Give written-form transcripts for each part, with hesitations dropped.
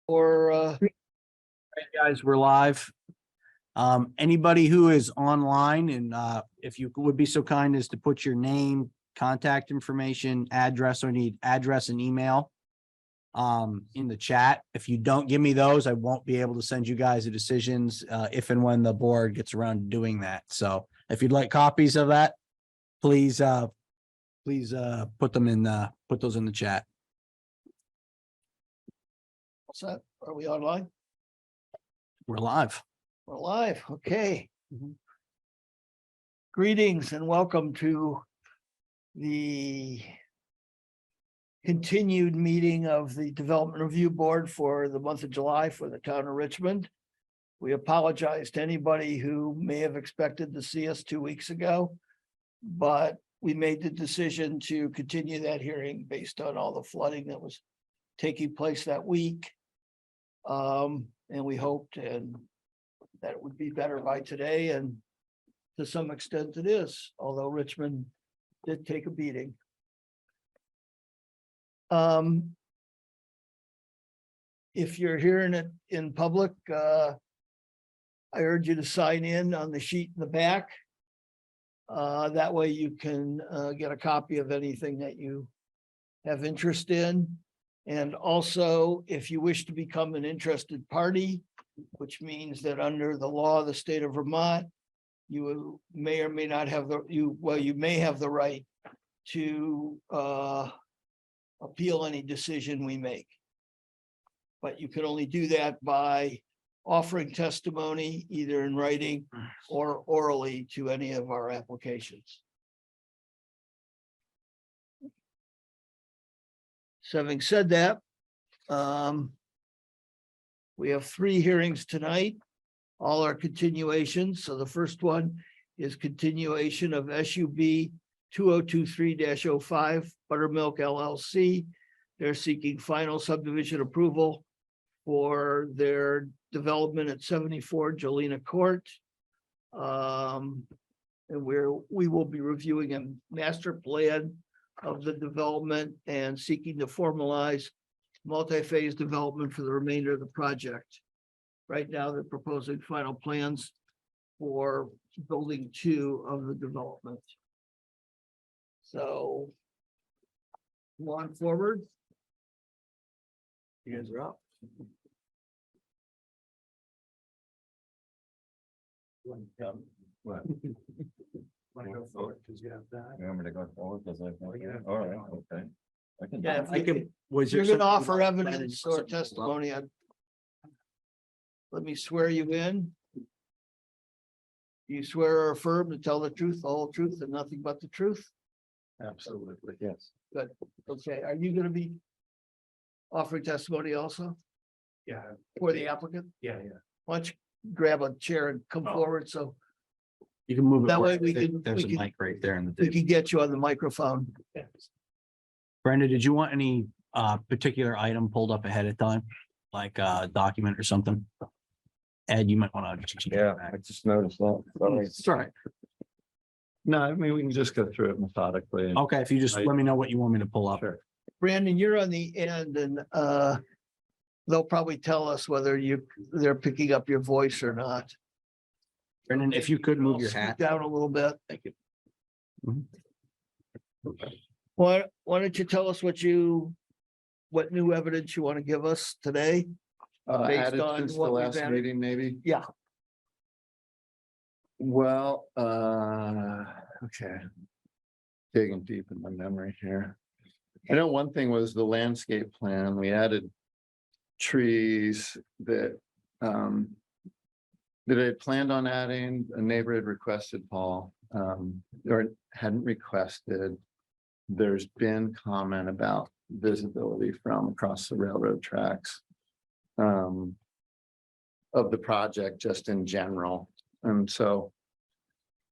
Or Hey guys, we're live. Anybody who is online and if you would be so kind as to put your name, contact information, address, or need address and email in the chat. If you don't give me those, I won't be able to send you guys the decisions if and when the board gets around to doing that. So if you'd like copies of that, please put them in put those in the chat. what's that? Are we online? We're live. We're live. Okay. Greetings and welcome to the continued meeting of the Development Review Board for the month of July for the town of Richmond. We apologize to anybody who may have expected to see us 2 weeks ago, but we made the decision to continue that hearing based on all the flooding that was taking place that week. And we hoped that it would be better by today, and to some extent it is, although Richmond did take a beating. If you're hearing it in public, I urge you to sign in on the sheet in the back. That way you can get a copy of anything that you have interest in. And also, if you wish to become an interested party, which means that under the law of the state of Vermont, you may or may not have you may have the right to appeal any decision we make. But you can only do that by offering testimony either in writing or orally to any of our applications. So having said that, we have 3 hearings tonight. All are continuations. So the first one is continuation of SUB 2023-05 Buttermilk LLC. They're seeking final subdivision approval for their development at 74 Jolina Court. And we will be reviewing a master plan of the development and seeking to formalize multi-phase development for the remainder of the project. Right now, they're proposing final plans for building 2 of the development. So, go on forward. You guys are up. What? Want to go forward because you have that? Remember to go forward because I think, all right, okay. Yeah, if I can, was you're there gonna something- offer evidence or testimony, let me swear you in. You swear or affirm to tell the truth, the whole truth, and nothing but the truth? Absolutely, yes. Good. Okay, are you gonna be offering testimony also Yeah, for the applicant? yeah. Why don't you grab a chair and come Oh. forward so You can move it. that way right. we can, There's a mic right there in the we table. can get you on the microphone. Brenda, did you want any particular item pulled up ahead of time? Like a document or something? Ed, you might want to. Yeah, I just noticed that. Sorry. It's all right. No, I mean, we can just go through it methodically. Okay, if you just let me know what you want me to pull up. Sure. Brandon, you're on the end and they'll probably tell us whether they're picking up your voice or not. Brendan, if you could move your Scoot hat. down a little bit. Thank you. Why don't you tell us what new evidence you want to give us today? Based Added on since the what we've last added? meeting, maybe? Yeah. Well, okay. Digging deep in my memory here. I know one thing was the landscape plan. We added trees that I had planned on adding. A neighbor had requested, Paul, or hadn't requested. There's been comment about visibility from across the railroad tracks of the project just in general. And so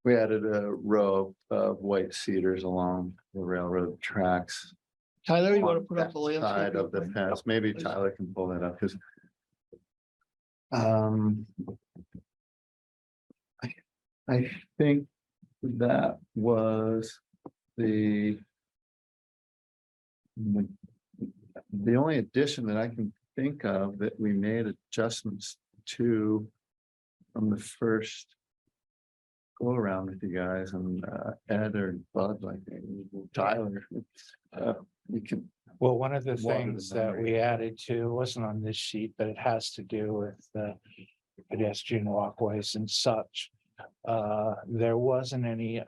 we added a row of white cedars along the railroad tracks. Tyler, you want to on put up that the landscape? side of the fence? Maybe Please. Tyler can pull that up because I think that was the only addition that I can think of that we made adjustments to from the first go around with you guys and Ed or Bud, like Tyler. We can, Well, one of the Water the things that memory. we added to wasn't on this sheet, but it has to do with the pedestrian walkways and such. There wasn't any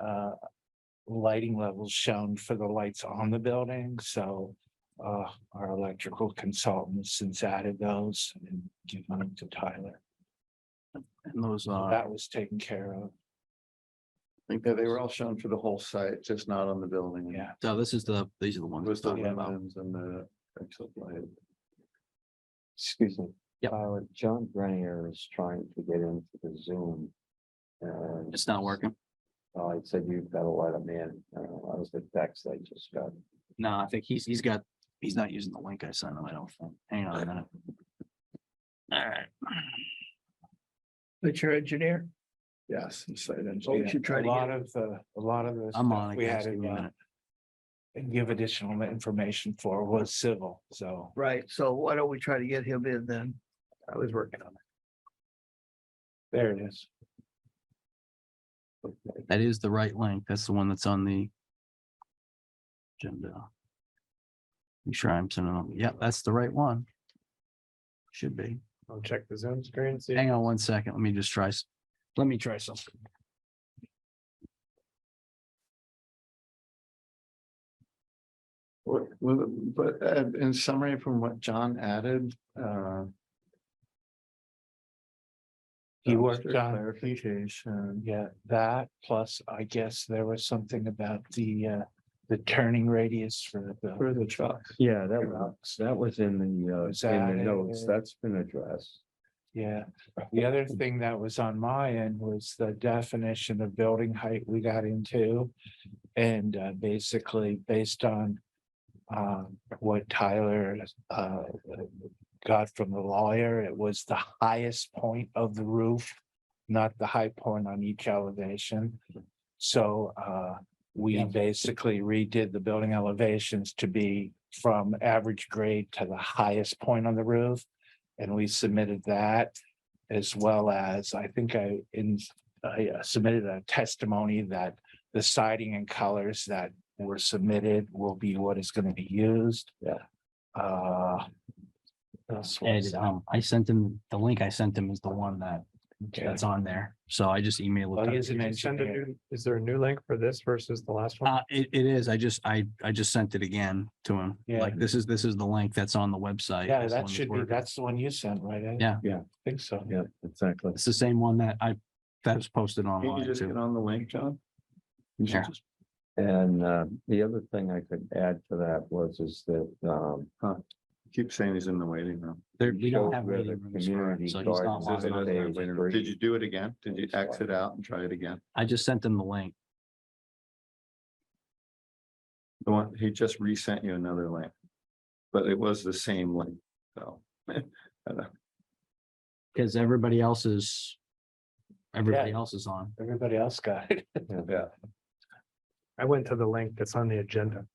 lighting levels shown for the lights on the building, so our electrical consultant has since added those and given them to Tyler. And those, That was taken care of. yeah, they were all shown for the whole site, just not on the building. Yeah. so these are the ones. Was the we're talking about. lumens and the exit light. Excuse me. Yep. John Grenier is trying to get into the Zoom. And It's not working. I said you've got to let him in. That was the text I just got. No, I think he's not using the link I sent him, I don't think. Hang on a minute. All right. But your engineer, Yes, the site so engineer. we should try A to lot get, of the. I'm stuff on it. We guys, had give me a to minute. and give additional information for was civil, so. right, so why don't we try to get him in then? I was working on it. There it is. That is the right link. That's the one that's on the agenda. Make sure I'm sending them. Yeah, that's the right one. Should be. I'll check the Zoom screen, see. Hang on one second. Let me just try. Let me try something. But in summary from what John added, He worked dumpster on, clarification. yeah, that, plus I guess there was something about the turning radius for For the trucks. Yeah, that was in Was that notes. it? That's been addressed. Yeah, the other thing that was on my end was the definition of building height we got into. And basically based on what Tyler got from the lawyer, it was the highest point of the roof, not the high point on each elevation. So we basically redid the building elevations to be from average grade to the highest point on the roof. And we submitted that, as well as, I think I submitted a testimony that the siding and colors that were submitted will be what is going to be used. Yeah. Ed, I sent him, the link I sent him is the one that's on there. So I just emailed Well, it. he is an Send a engineer. new, is there a new link for this versus the last one? It is. I just sent it again to him. Yeah. Like, this is the link that's on the website. Yeah, This one that is should be, working. that's the one you sent, right? Ed? Yeah. Yeah. I think so. Yeah, exactly. It's the same one that was posted Can you online just get too. on the link, John? You should Yeah. just- And the other thing I could add to that is that Keep saying he's in the waiting room. We don't showed have where waiting the rooms for it, community so he's not gardens logged is on. in there. Did you do it again? Did you exit out and try it again? I just sent him the link. The one, he just resent you another link. But it was the same link, so. Because everybody else is on. Everybody else got it. Yeah. I went to the link that's on the agenda.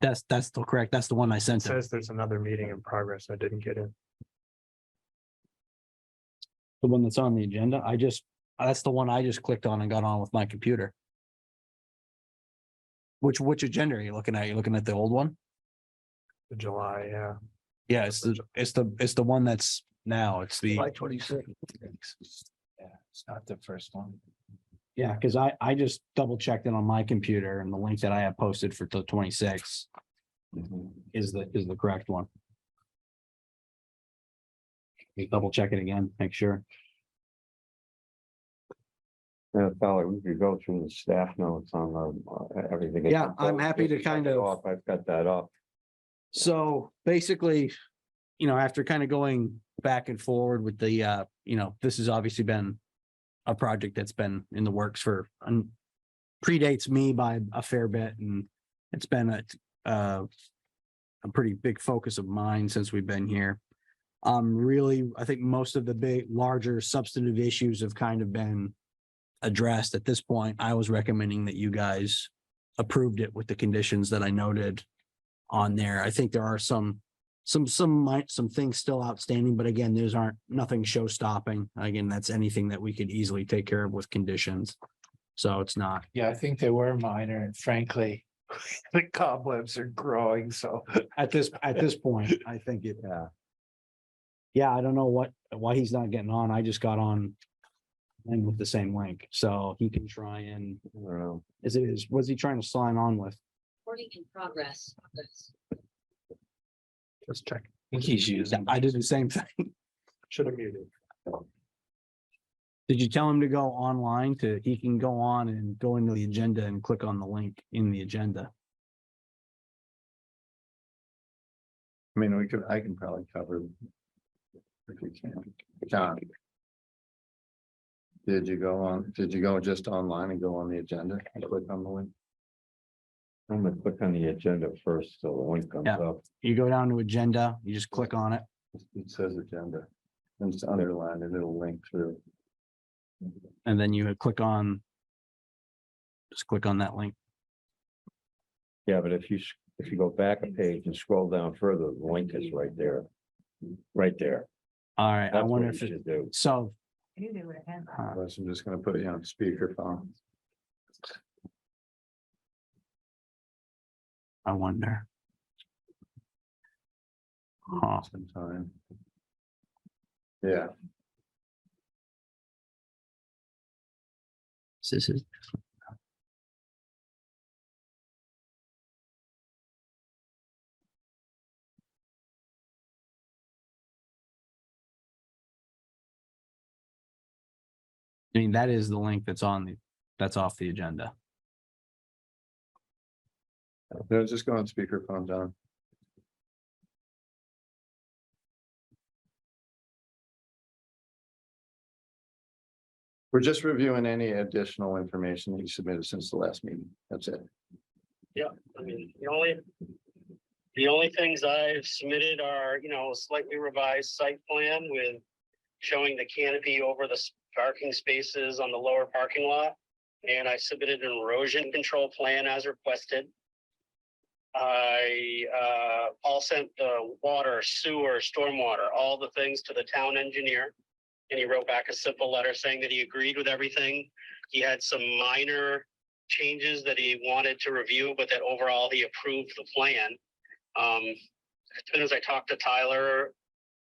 That's the correct. That's the one I It sent him. says there's another meeting in progress. I didn't get in. The one that's on the agenda. That's the one I just clicked on and got on with my computer. Which agenda are you looking at? You looking at the old one? The July, yeah. Yeah, it's the one that's now. It's the. July 26th. Yeah, it's not the first one. Yeah, because I just double checked it on my computer and the link that I have posted for the 26 is the correct one. Just double check it again, make sure. Yeah, Tyler, we could go through the staff notes on everything. Yeah, I'm happy to kind of- I've got that up. So basically, after kind of going back and forward with the, this has obviously been a project that's been in the works for, predates me by a fair bit, and it's been a pretty big focus of mine since we've been here. Really, I think most of the larger substantive issues have kind of been addressed at this point. I was recommending that you guys approved it with the conditions that I noted on there. I think there are some some things still outstanding, but again, those aren't, nothing show stopping. Again, that's anything that we could easily take care of with conditions. So it's not, Yeah, I think they were minor and frankly, the cobwebs are growing, so. at this point, I think it, yeah, I don't know why he's not getting on. I just got on and with the same link, so he can try and, I don't know. was he trying to sign on with? Recording in progress. Just check. I think he's using. I did the same thing. Should have muted. Did you tell him to go online he can go on and go into the agenda and click on the link in the agenda? I mean, I can probably cover. If you can. John. Did you go just online and go on the agenda and click on the link? I'm gonna click on the agenda first, so the link comes Yeah. up. You go down to agenda, you just click on it. It says agenda. And it's underlined and it'll link through. And then you click on. Just click on that link. Yeah, but if you go back a page and scroll down further, the link is right there. Right there. All right, I That's wonder what if you it, should do. so. Otherwise, I'm just gonna put you on speakerphone. I wonder. Huh. Sometime. Yeah, This is. I mean, that is the link that's off the agenda. no, just go on speakerphone, John. We're just reviewing any additional information that you submitted since the last meeting. That's it. Yeah, I mean, the only things I've submitted are, slightly revised site plan with showing the canopy over the parking spaces on the lower parking lot. And I submitted an erosion control plan as requested. I all sent the water, sewer, stormwater, all the things to the town engineer. And he wrote back a simple letter saying that he agreed with everything. He had some minor changes that he wanted to review, but that overall he approved the plan. As soon as I talked to Tyler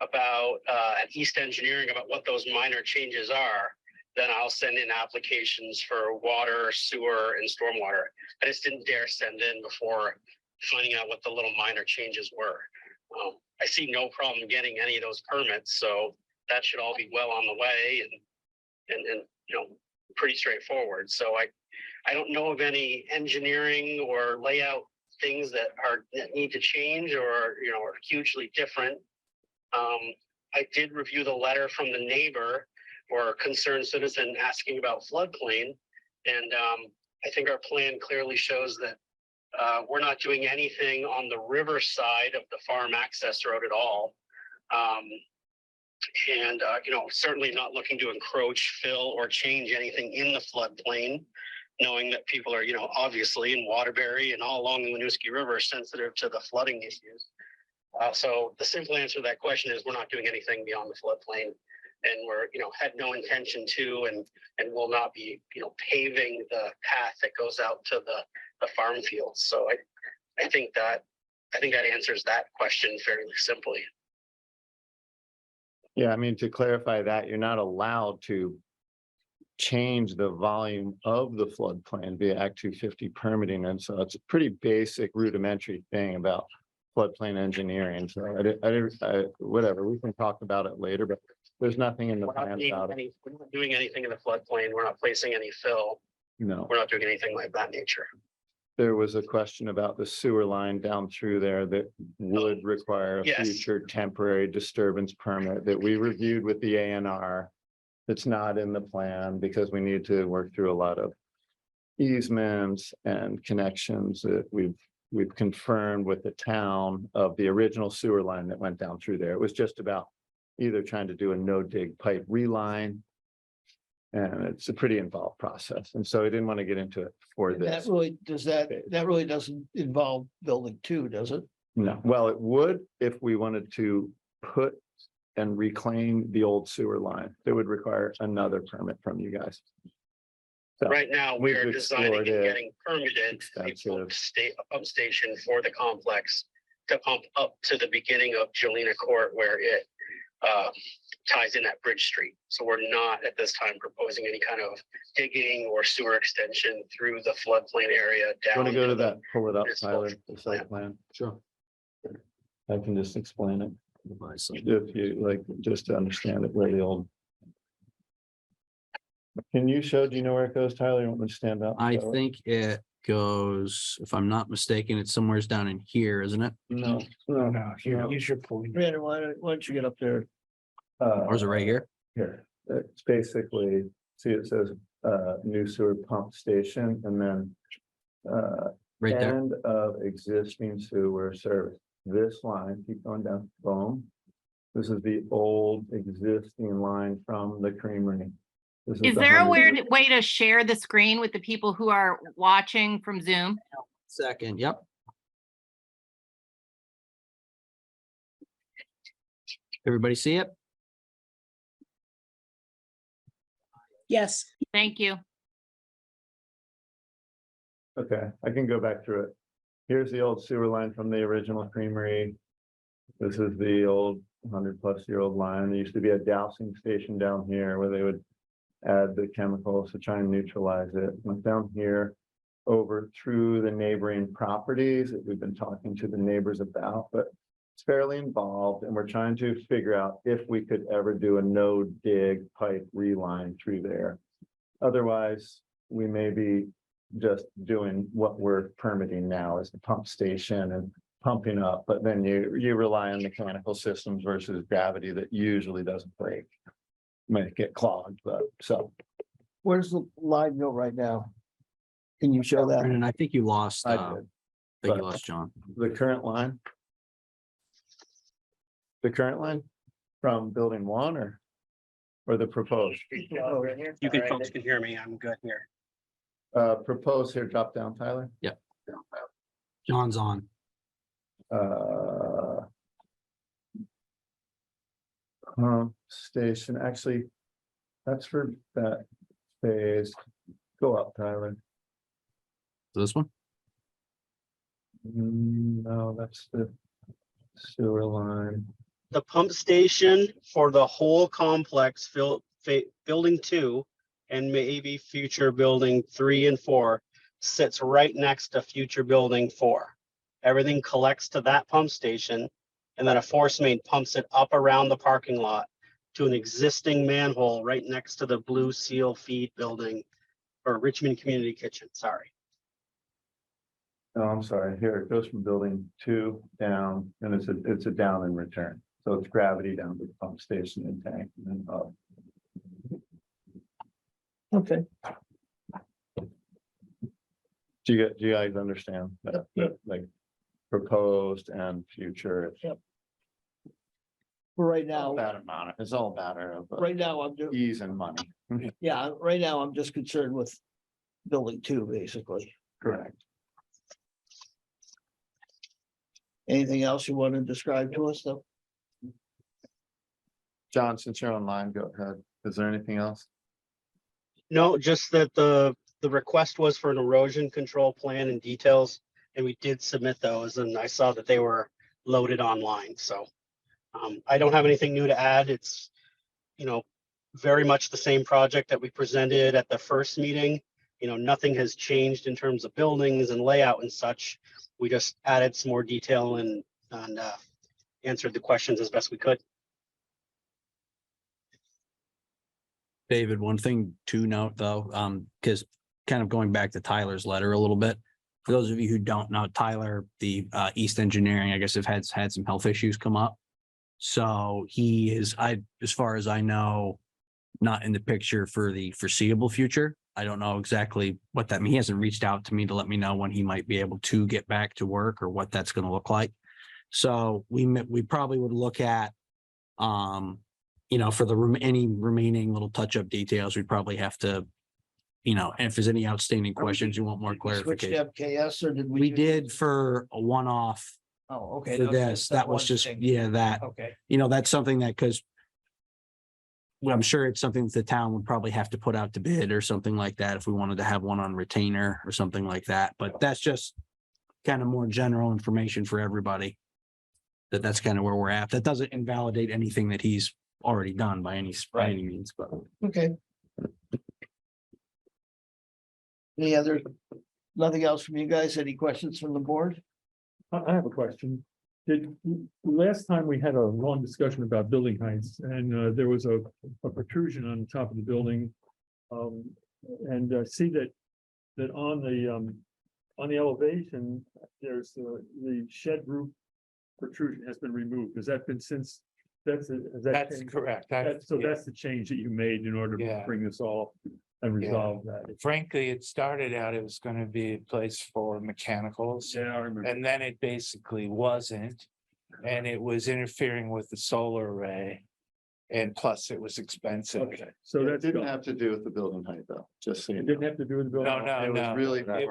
about at East Engineering about what those minor changes are, then I'll send in applications for water, sewer, and stormwater. I just didn't dare send in before finding out what the little minor changes were. I see no problem getting any of those permits, so that should all be well on the way and pretty straightforward. So I don't know of any engineering or layout things that need to change or are hugely different. I did review the letter from the neighbor or concerned citizen asking about floodplain, and I think our plan clearly shows that we're not doing anything on the river side of the farm access road at all. Certainly not looking to encroach, fill, or change anything in the floodplain, knowing that people are, obviously in Waterbury and all along the Winooski River sensitive to the flooding issues. So the simple answer to that question is we're not doing anything beyond the floodplain, and we're, had no intention to, and will not be, paving the path that goes out to the farm fields. So I think that answers that question fairly simply. Yeah, I mean, to clarify that, you're not allowed to change the volume of the floodplain via Act 250 permitting. And so it's a pretty basic rudimentary thing about floodplain engineering. So whatever, we can talk about it later, but there's nothing in the We're not plan doing about it. we're not doing anything in the floodplain. We're not placing any fill. No, We're not doing anything like that nature. there was a question about the sewer line down through there that would require a Yes. future temporary disturbance permit that we reviewed with the ANR. It's not in the plan because we need to work through a lot of easements and connections that we've confirmed with the town of the original sewer line that went down through there. It was just about either trying to do a no dig pipe reline. And it's a pretty involved process. And so I didn't want to get into it for That this. really, that really doesn't involve building two, does it? No, well, it would if we wanted to put and reclaim the old sewer line. It would require another permit from you guys. So, Right now, we are we've designing and explored it. getting permitted a Expensive. pump station for the complex to pump up to the beginning of Jolina Court where it ties in at Bridge Street. So we're not at this time proposing any kind of digging or sewer extension through the floodplain area down. Want to go to the- that, pull it up, It's Tyler, both. the site plan? Sure. I can just explain it. If you like, just to understand it, where the old. Can you show, do you know where it goes, Tyler? You want me to stand up? and I show it? think it goes, if I'm not mistaken, it's somewhere's down in here, isn't it? No, No, no, here, no. use your point. Brandon, why don't you get up there? Or is it right here? Here, it's basically, see, it says, new sewer pump station and then. Right there. End of existing sewer service. This line, keep going down, boom. This is the old existing line from the creamery. This Is the there a 100 weird way to share the screen with the people who are watching from Zoom? Second, yep. Everybody see it? Yes. Thank you. Okay, I can go back through it. Here's the old sewer line from the original creamery. This is the old 100+ year-old line. There used to be a dousing station down here where they would add the chemicals to try and neutralize it. Went down here over through the neighboring properties that we've been talking to the neighbors about, but it's fairly involved and we're trying to figure out if we could ever do a no dig pipe reline through there. Otherwise, we may be just doing what we're permitting now as the pump station and pumping up, but then you rely on mechanical systems versus gravity that usually doesn't break. Might get clogged, but so. Where's the line go right now? Can you show that? Brandon, I think you lost, I I did. think you but- lost John. The current line? The current line from building one or the proposed? You can, folks can hear me. I'm good here. Proposed here, drop down, Tyler. John's on. Station, actually, that's for that phase. Go up, Tyler. This one? No, that's the sewer line. The pump station for the whole complex, building 2 and maybe future building 3 and 4 sits right next to future building 4. Everything collects to that pump station and then a force main pumps it up around the parking lot to an existing manhole right next to the Blue Seal feed building or Richmond Community Kitchen, sorry. Oh, I'm sorry. Here, it goes from building 2 down and it's a down and return. So it's gravity down to the pump station and tank and then up. Okay. Do you guys understand that, like proposed and future? Yep. For right All now, about amount. It's all about right now, I'm doing, ease and money. yeah, right now, I'm just concerned with building 2, basically. Correct. Anything else you want to describe to us, though? John, since you're online, go ahead. Is there anything else? No, just that the request was for an erosion control plan and details, and we did submit those, and I saw that they were loaded online, so. I don't have anything new to add. It's, very much the same project that we presented at the first meeting. Nothing has changed in terms of buildings and layout and such. We just added some more detail and answered the questions as best we could. David, one thing to note though, because kind of going back to Tyler's letter a little bit. For those of you who don't know, Tyler, the East Engineering, I guess have had some health issues come up. So he is, as far as I know, not in the picture for the foreseeable future. I don't know exactly what that means. He hasn't reached out to me to let me know when he might be able to get back to work or what that's going to look like. So we probably would look at, for any remaining little touch-up details, we'd probably have to, if there's any outstanding questions, you want more Did we switch to clarification. MKS or did we? We did for a one-off Oh, okay. for this. That was one just, thing. yeah, that, Okay, that's something that, because well, I'm sure it's something that the town would probably have to put out to bid or something like that if we wanted to have one on retainer or something like that. But that's just kind of more general information for everybody. That's kind of where we're at. That doesn't invalidate anything that he's already done by any means, but. okay. Any other, nothing else from you guys? Any questions from the board? I have a question. Last time we had a long discussion about building heights and there was a protrusion on the top of the building. And see that on the elevation, there's the shed roof protrusion has been removed. Has that been since? Has that That's changed? correct. So that's the change that you made in order to Yeah. bring this all and resolve that. Frankly, it started out, it was gonna be a place for mechanicals. Yeah, I remember. And then it basically wasn't. And it was interfering with the solar array. And plus it was expensive. Okay, so It that didn't have to do with the building height though, just so you It know. didn't have to do with the building. No, no, It was no. really. It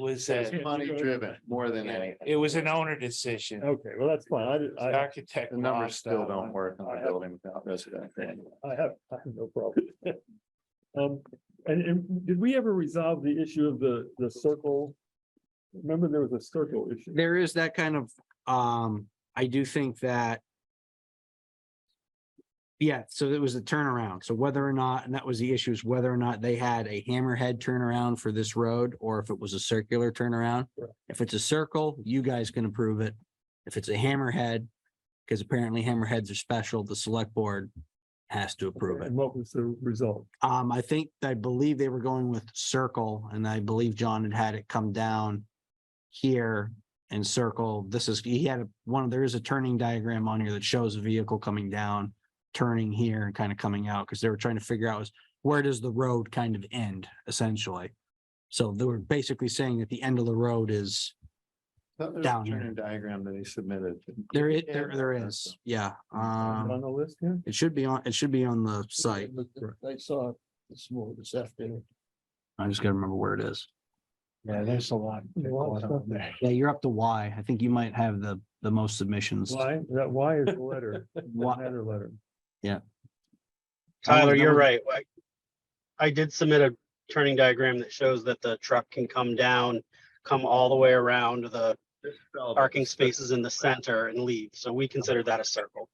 was Money driven more than anything. it was an owner decision. Okay, well, that's fine. The I architect. The numbers lost still that don't one. work on I a have- building without residential. I have no problem. And did we ever resolve the issue of the circle? Remember, there was a circle issue. There is that kind of, I do think that. Yeah, so it was a turnaround. So whether or not, and that was the issue, is whether or not they had a hammerhead turnaround for this road, or if it was a circular turnaround. Right. If it's a circle, you guys can approve it. If it's a hammerhead, because apparently hammerheads are special, the select board has to approve it. And what was the result? I believe they were going with circle, and I believe John had it come down here and circle. He had there is a turning diagram on here that shows a vehicle coming down, turning here and kind of coming out, because they were trying to figure out where does the road kind of end, essentially. So they were basically saying that the end of the road is down here. Turning diagram that he submitted. There is, yeah. On the list here? It should be on the site. I saw it this afternoon. I just gotta remember where it is. Yeah, there's a lot. going on there. Yeah, you're up to Y. I think you might have the most submissions. Why? Why is the letter? Why- Another letter. Tyler, That you're was- right. I did submit a turning diagram that shows that the truck can come down, come all the way around the parking spaces in the center and leave. So we consider that a circle.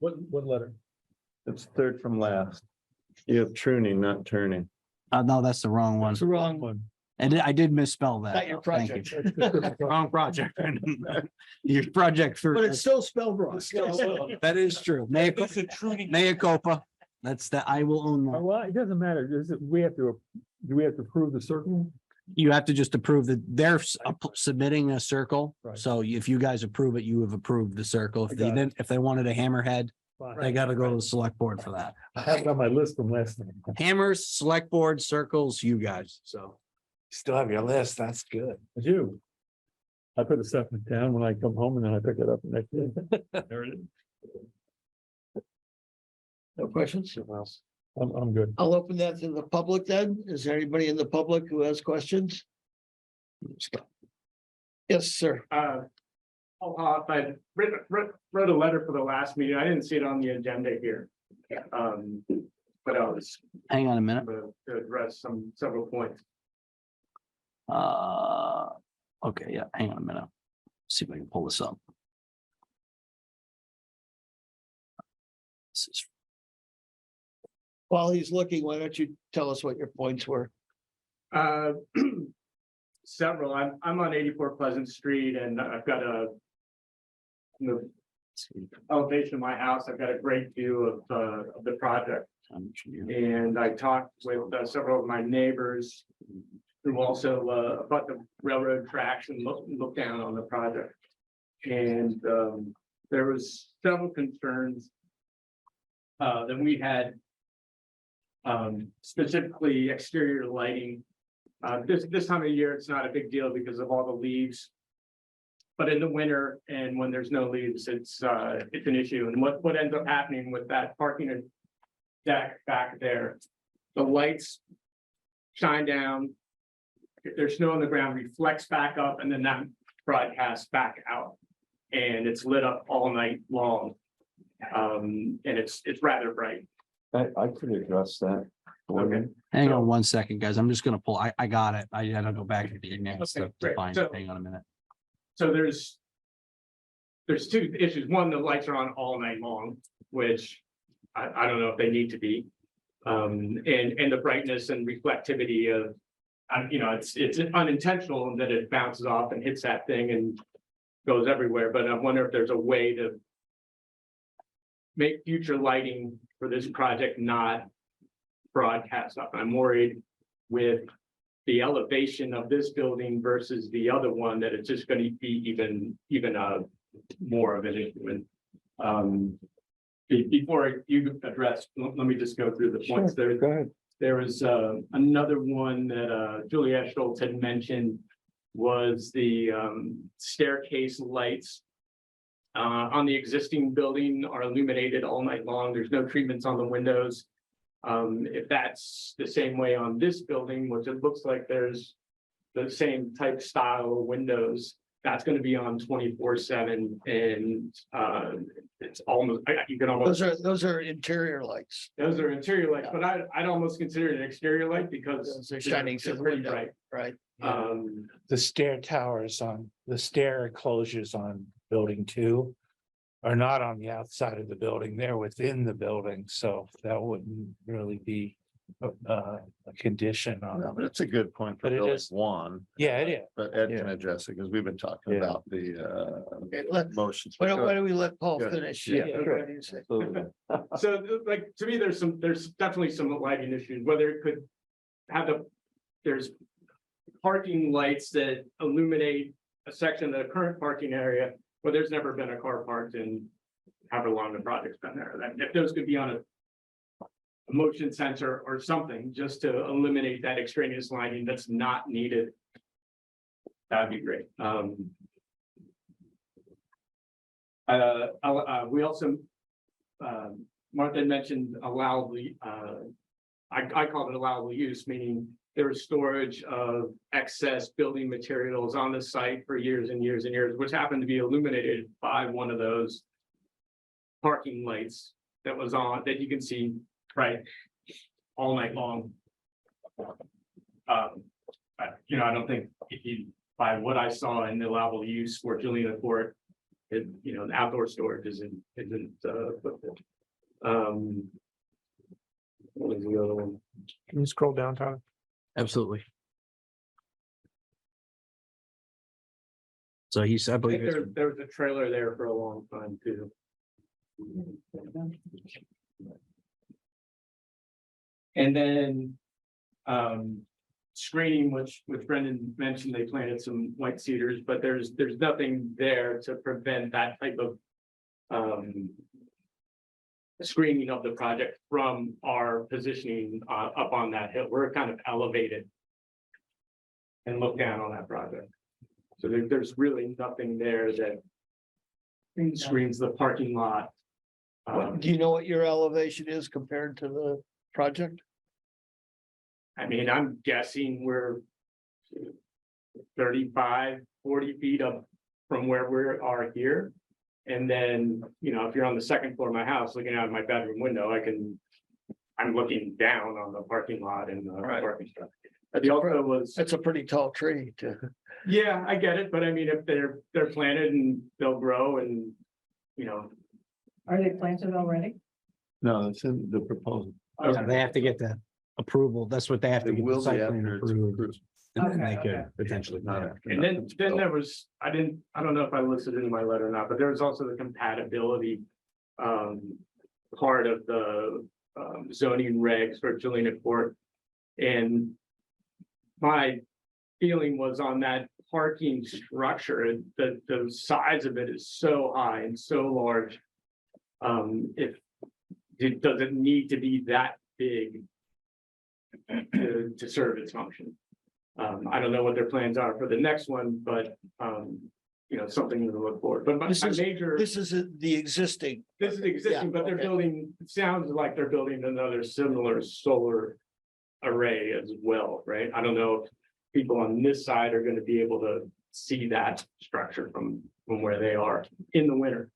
What letter? It's third from last. You have pruning, not turning. No, that's the wrong one. It's the wrong, One. And I did misspell that. not your though. Thank you. project, Wrong project. Your project for. but it's still spelled wrong. That is true. Mea culpa. That's that. I will own Oh, that. well, it doesn't matter. Do we have to approve the circle? You have to just approve that they're submitting a circle. Right. So if you guys approve it, you have approved the circle. I If they got it. didn't, if they wanted a hammerhead, Fine. they gotta go to the select board for that. I have it on my list from last time. Hammers, select board, circles, you guys. So. Still have your list. That's good. I do. I put the stuff down when I come home and then I pick it up the next day. There it is. No questions? I'm good. I'll open that to the public then. Is there anybody in the public who has questions? Yes, sir. I wrote a letter for the last meeting. I didn't see it on the agenda here. But I was Hang on a minute. to address several points. Okay, yeah, hang on a minute. See if I can pull this up. This is While he's looking, why don't you tell us what your points were? Several. I'm on 84 Pleasant Street and I've got the elevation of my house. I've got a great view of the project. And I talked with several of my neighbors who also about the railroad tracks and look down on the project. And there was several concerns that we had, specifically exterior lighting. This time of year, it's not a big deal because of all the leaves. But in the winter and when there's no leaves, it's an issue. And what ends up happening with that parking deck back there, the lights shine down. If there's snow on the ground, reflects back up and then that broadcasts back out. and it's lit up all night long. And it's rather bright. I could address that. Okay. Hang So- on one second, guys. I'm just gonna pull, I got it. I had to go back to the emails Okay, to great. find So- it. Hang on a minute. So there's two issues. One, the lights are on all night long, which I don't know if they need to be. And the brightness and reflectivity of, it's unintentional in that it bounces off and hits that thing and goes everywhere, but I wonder if there's a way to make future lighting for this project not broadcast up. I'm worried with the elevation of this building versus the other one, that it's just gonna be even more of an issue. And before you address, let me just go through the points there. Go ahead. There was another one that Julia Schultz had mentioned, was the staircase lights on the existing building are illuminated all night long. There's no treatments on the windows. If that's the same way on this building, which it looks like there's the same type style of windows, that's gonna be on 24/7, and it's almost, you can almost. Those are interior lights. Those are interior lights, but I'd almost consider it an exterior light because They're shining through the pretty window, bright. right? The stair towers on, the stair enclosures on building 2 are not on the outside of the building, they're within the building, so that wouldn't really be a condition No, on. but it's a good point for But it building is- 1, Yeah, it is. but Ed can address it because we've been talking Yeah. about the Okay, motions. why don't we let Paul Go ahead. finish? Yeah, What do you say? So like, to me, there's definitely some lighting issues, whether it could have there's parking lights that illuminate a section of the current parking area, where there's never been a car parked in however long the project's been there. That if those could be on a motion sensor or something, just to eliminate that extraneous lighting that's not needed, that'd be great. We also, Martha mentioned allowable, I call it allowable use, meaning there is storage of excess building materials on the site for years and years and years, which happened to be illuminated by one of those parking lights that was on, that you can see, right, all night long. I don't think if you, by what I saw in the allowable use for Jolina Court, the outdoor storage isn't. What is the other one? Can you scroll down, Tyler? Absolutely. So he's, I I believe, think it's- there was a trailer there for a long time too. And then screening, which Brendan mentioned, they planted some white cedars, but there's nothing there to prevent that type of screening of the project from our positioning up on that hill. We're kind of elevated and look down on that project. So there's really nothing there that screens the parking lot. Do you know what your elevation is compared to the project? I mean, I'm guessing we're 35, 40 feet up from where we are here. And then, if you're on the second floor of my house, looking out of my bedroom window, I'm looking down on the parking lot and the Right. parking structure. But the other was, That's a pretty tall tree to. yeah, I get it, but I mean, if they're planted and they'll grow and, Are they planted already? No, it's in the proposal. yeah, they have to get the approval. That's what they have to It get the will be site plan after it's approved. approved. And then Okay, they could okay. potentially. Not after. And then there was, I don't know if I listed it in my letter or not, but there was also the compatibility part of the zoning regs for Jolina Court. And my feeling was on that parking structure, the size of it is so high and so large. If it doesn't need to be that big to serve its function. I don't know what their plans are for the next one, but something to look forward. But my This is- major, This is the existing. this is existing, Yeah, but they're okay. building, it sounds like they're building another similar solar array as well, right? I don't know if people on this side are gonna be able to see that structure from from where they are in the winter.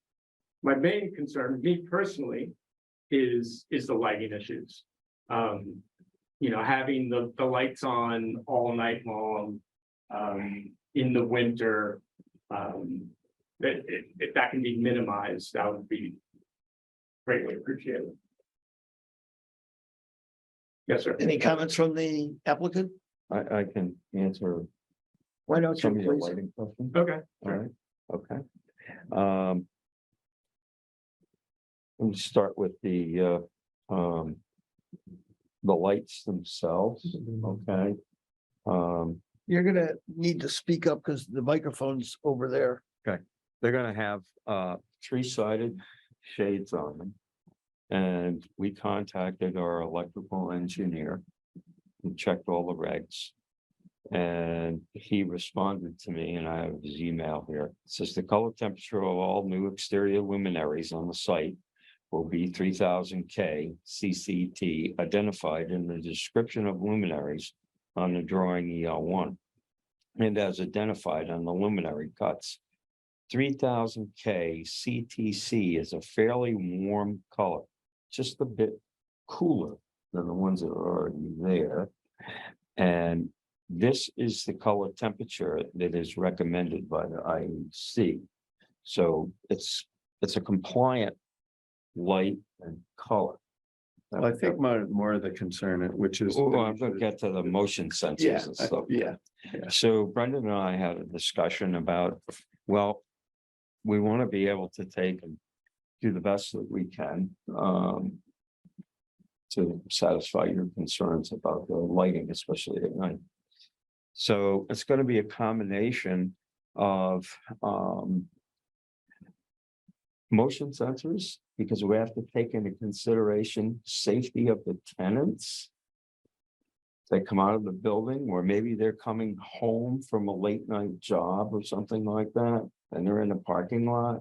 My main concern, me personally, is the lighting issues. Having the lights on all night long, in the winter, if that can be minimized, that would be greatly appreciated. Yes, sir. Any comments from the applicant? I can answer Why don't some you of your please? lighting questions. Okay. All right, okay. Let me start with the lights themselves, okay? You're gonna need to speak up because the microphone's over there. They're gonna have three-sided shades on them. And we contacted our electrical engineer. And checked all the regs. And he responded to me, and I have his email here. It says the color temperature of all new exterior luminaries on the site will be 3000 K CCT identified in the description of luminaries on the drawing EL1. And as identified on the luminary cuts. 3000 K CTC is a fairly warm color, just a bit cooler than the ones that are already there. And this is the color temperature that is recommended by the IEC. So it's a compliant light and color. I think more of the concern, which is. Oh, I'm gonna get to the motion sensors and stuff. Yeah, So Brendan and I had a discussion about, well, we want to be able to take and do the best that we can. To satisfy your concerns about the lighting, especially at night. So it's going to be a combination of motion sensors, because we have to take into consideration safety of the tenants. They come out of the building, or maybe they're coming home from a late night job or something like that, and they're in the parking lot.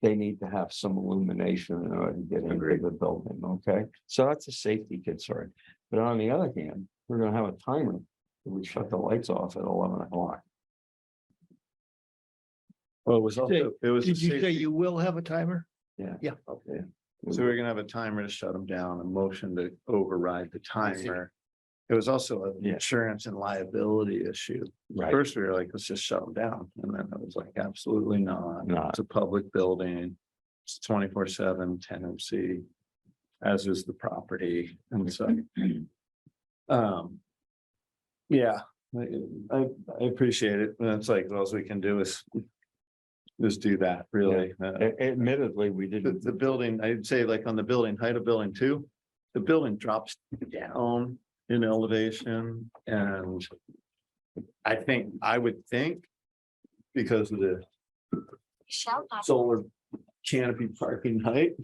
They need to have some illumination in order to get into the building, okay? So that's a safety concern. But on the other hand, we're gonna have a timer. We shut the lights off at 11 o'clock. well, it was also, it was. a Did you say safety- you will have a timer? Yeah. Yeah. Okay. So we're gonna have a timer to shut them down, a motion to override the timer. It was also an Yeah. insurance and liability issue. Right. First, we were like, let's just shut them down. And then it was like, absolutely not. Not. It's a public building. It's 24/7 tenancy. As is the property. And so. Yeah, I appreciate it. And it's like, all we can do is do that, really. Admittedly, we didn't. The building, I'd say like on the building, height of building 2, the building drops down in elevation and I would think because of the solar canopy parking height,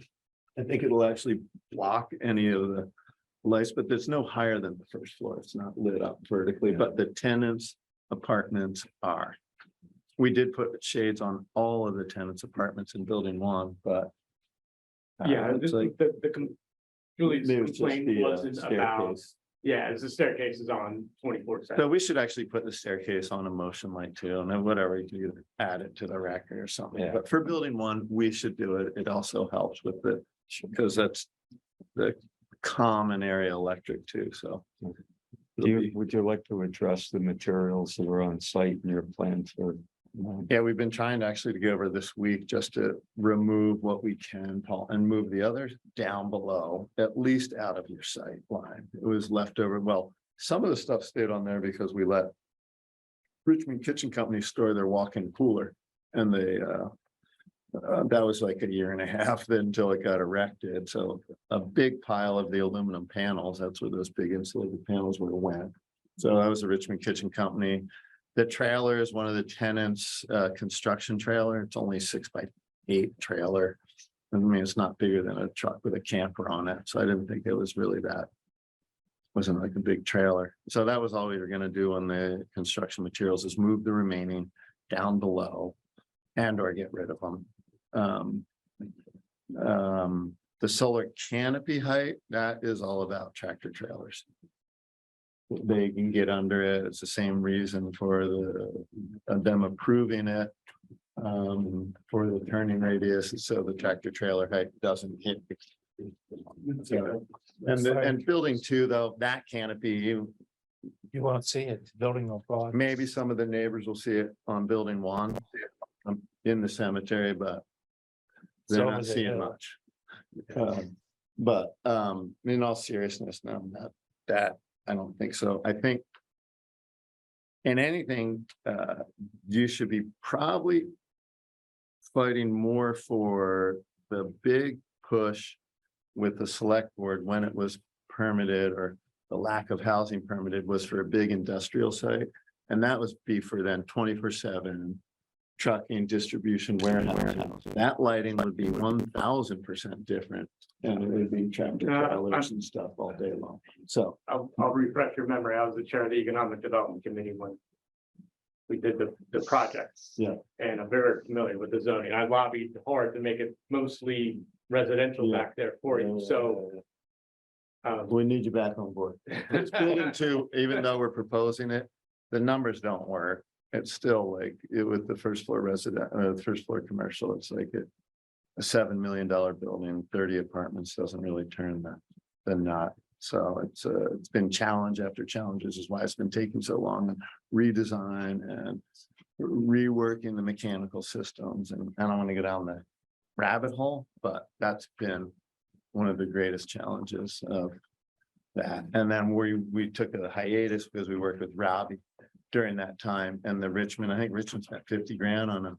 I think it'll actually block any of the lights, but there's no higher than the first floor. It's not lit up vertically, but the tenants' apartments are. We did put shades on all of the tenants' apartments in building 1, but. Yeah, it's like, Julie's maybe it's just complaint the wasn't about, staircase. yeah, it's the staircase is on 24/7. So we should actually put the staircase on a motion light too, and then whatever, you can either add it to the record or something, Yeah. but for building 1, we should do it. It also helps with the, because that's the common area electric too, so. Would you like to address the materials that are on site in your plan for? Yeah, we've been trying to actually go over this week just to remove what we can, Paul, and move the others down below, at least out of your sight line. It was left over. Well, some of the stuff stayed on there because we let Richmond Kitchen Company store their walk-in cooler, and they that was like a year and a half then until it got erected. So a big pile of the aluminum panels, that's where those big insulated panels would have went. So that was the Richmond Kitchen Company. The trailer is one of the tenants' construction trailer. It's only 6x8 trailer. I mean, it's not bigger than a truck with a camper on it. So I didn't think it was really that. Wasn't like a big trailer. So that was all we were gonna do on the construction materials, is move the remaining down below and or get rid of them. The solar canopy height, that is all about tractor trailers. They can get under it. It's the same reason for them approving it. For the turning radius, so the tractor trailer height doesn't hit. So, and building 2, though, that canopy, You won't see it, the building will fall. maybe some of the neighbors will see it on building 1. In the cemetery, but they're over not the seeing hill. much. But in all seriousness, no, that I don't think so. I think. In anything, you should be probably fighting more for the big push with the select board when it was permitted, or the lack of housing permitted was for a big industrial site. And that was be for then 24/7 trucking, distribution, warehouse. That lighting would be 1000% different. And it would be tractor trailers and stuff all day long. So, I'll refresh your memory. I was the chair of the Economic Development Committee when we did the projects. Yeah. And I'm very familiar with the zoning. I lobbied hard to make it mostly residential Yeah. back there for you, so. we need you back on board. It's building 2, even though we're proposing it, the numbers don't work. It's still like it with the first floor resident, the first floor commercial, it's like a $7 million building, 30 apartments doesn't really turn the nut. So it's been challenge after challenge. This is why it's been taking so long, and redesign and reworking the mechanical systems. And I don't want to go down the rabbit hole, but that's been one of the greatest challenges of that. And then we took a hiatus because we worked with Robbie during that time, and the Richmond, I think Richmond spent 50 grand on a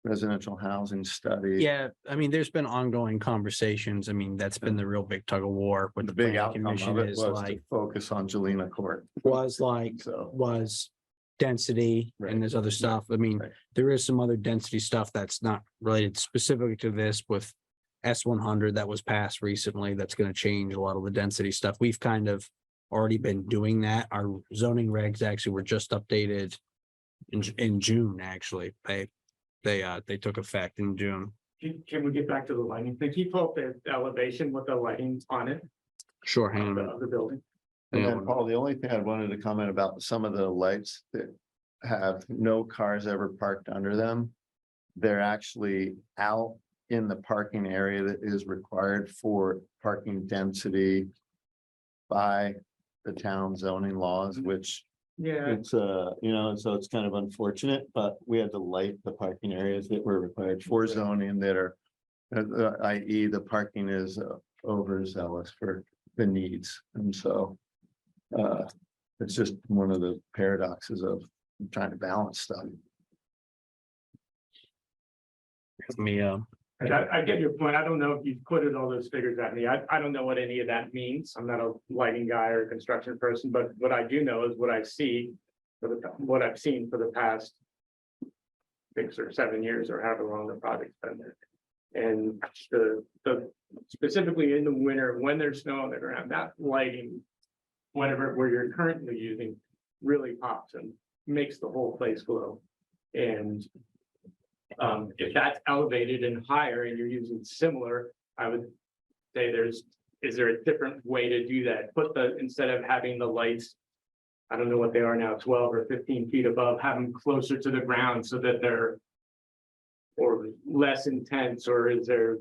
residential housing study. Yeah, I mean, there's been ongoing conversations. I mean, that's been the real big tug of war with The the big planning outcome commission of it is was to like, focus on Jolina Court. So, was density Right. and there's other stuff. I mean, Right. there is some other density stuff that's not related specifically to this with S100 that was passed recently. That's going to change a lot of the density stuff. We've kind of already been doing that. Our zoning regs actually were just updated in June, actually. They took effect in June. Can we get back to the lighting? Can you pull up the elevation with the lighting on it Sure, hang on a of minute. the building? and Yeah. then Paul, the only thing I wanted to comment about some of the lights that have no cars ever parked under them. They're actually out in the parking area that is required for parking density by the town zoning laws, which Yeah, it's, so it's kind of unfortunate, but we had to light the parking areas that were required for zoning that are, i.e. the parking is overzealous for the needs. And so it's just one of the paradoxes of trying to balance stuff. I get your point. I don't know if you've quoted all those figures at me. I don't know what any of that means. I'm not a lighting guy or a construction person, but what I do know is what I see. What I've seen for the past 6 or 7 years, or however long the project's been there. And the specifically in the winter, when there's snow on the ground, that lighting, whatever where you're currently using, really pops and makes the whole place glow. And if that's elevated and higher and you're using similar, I would say is there a different way to do that? Instead of having the lights, I don't know what they are now, 12 or 15 feet above, have them closer to the ground so that they're or less intense, or is there,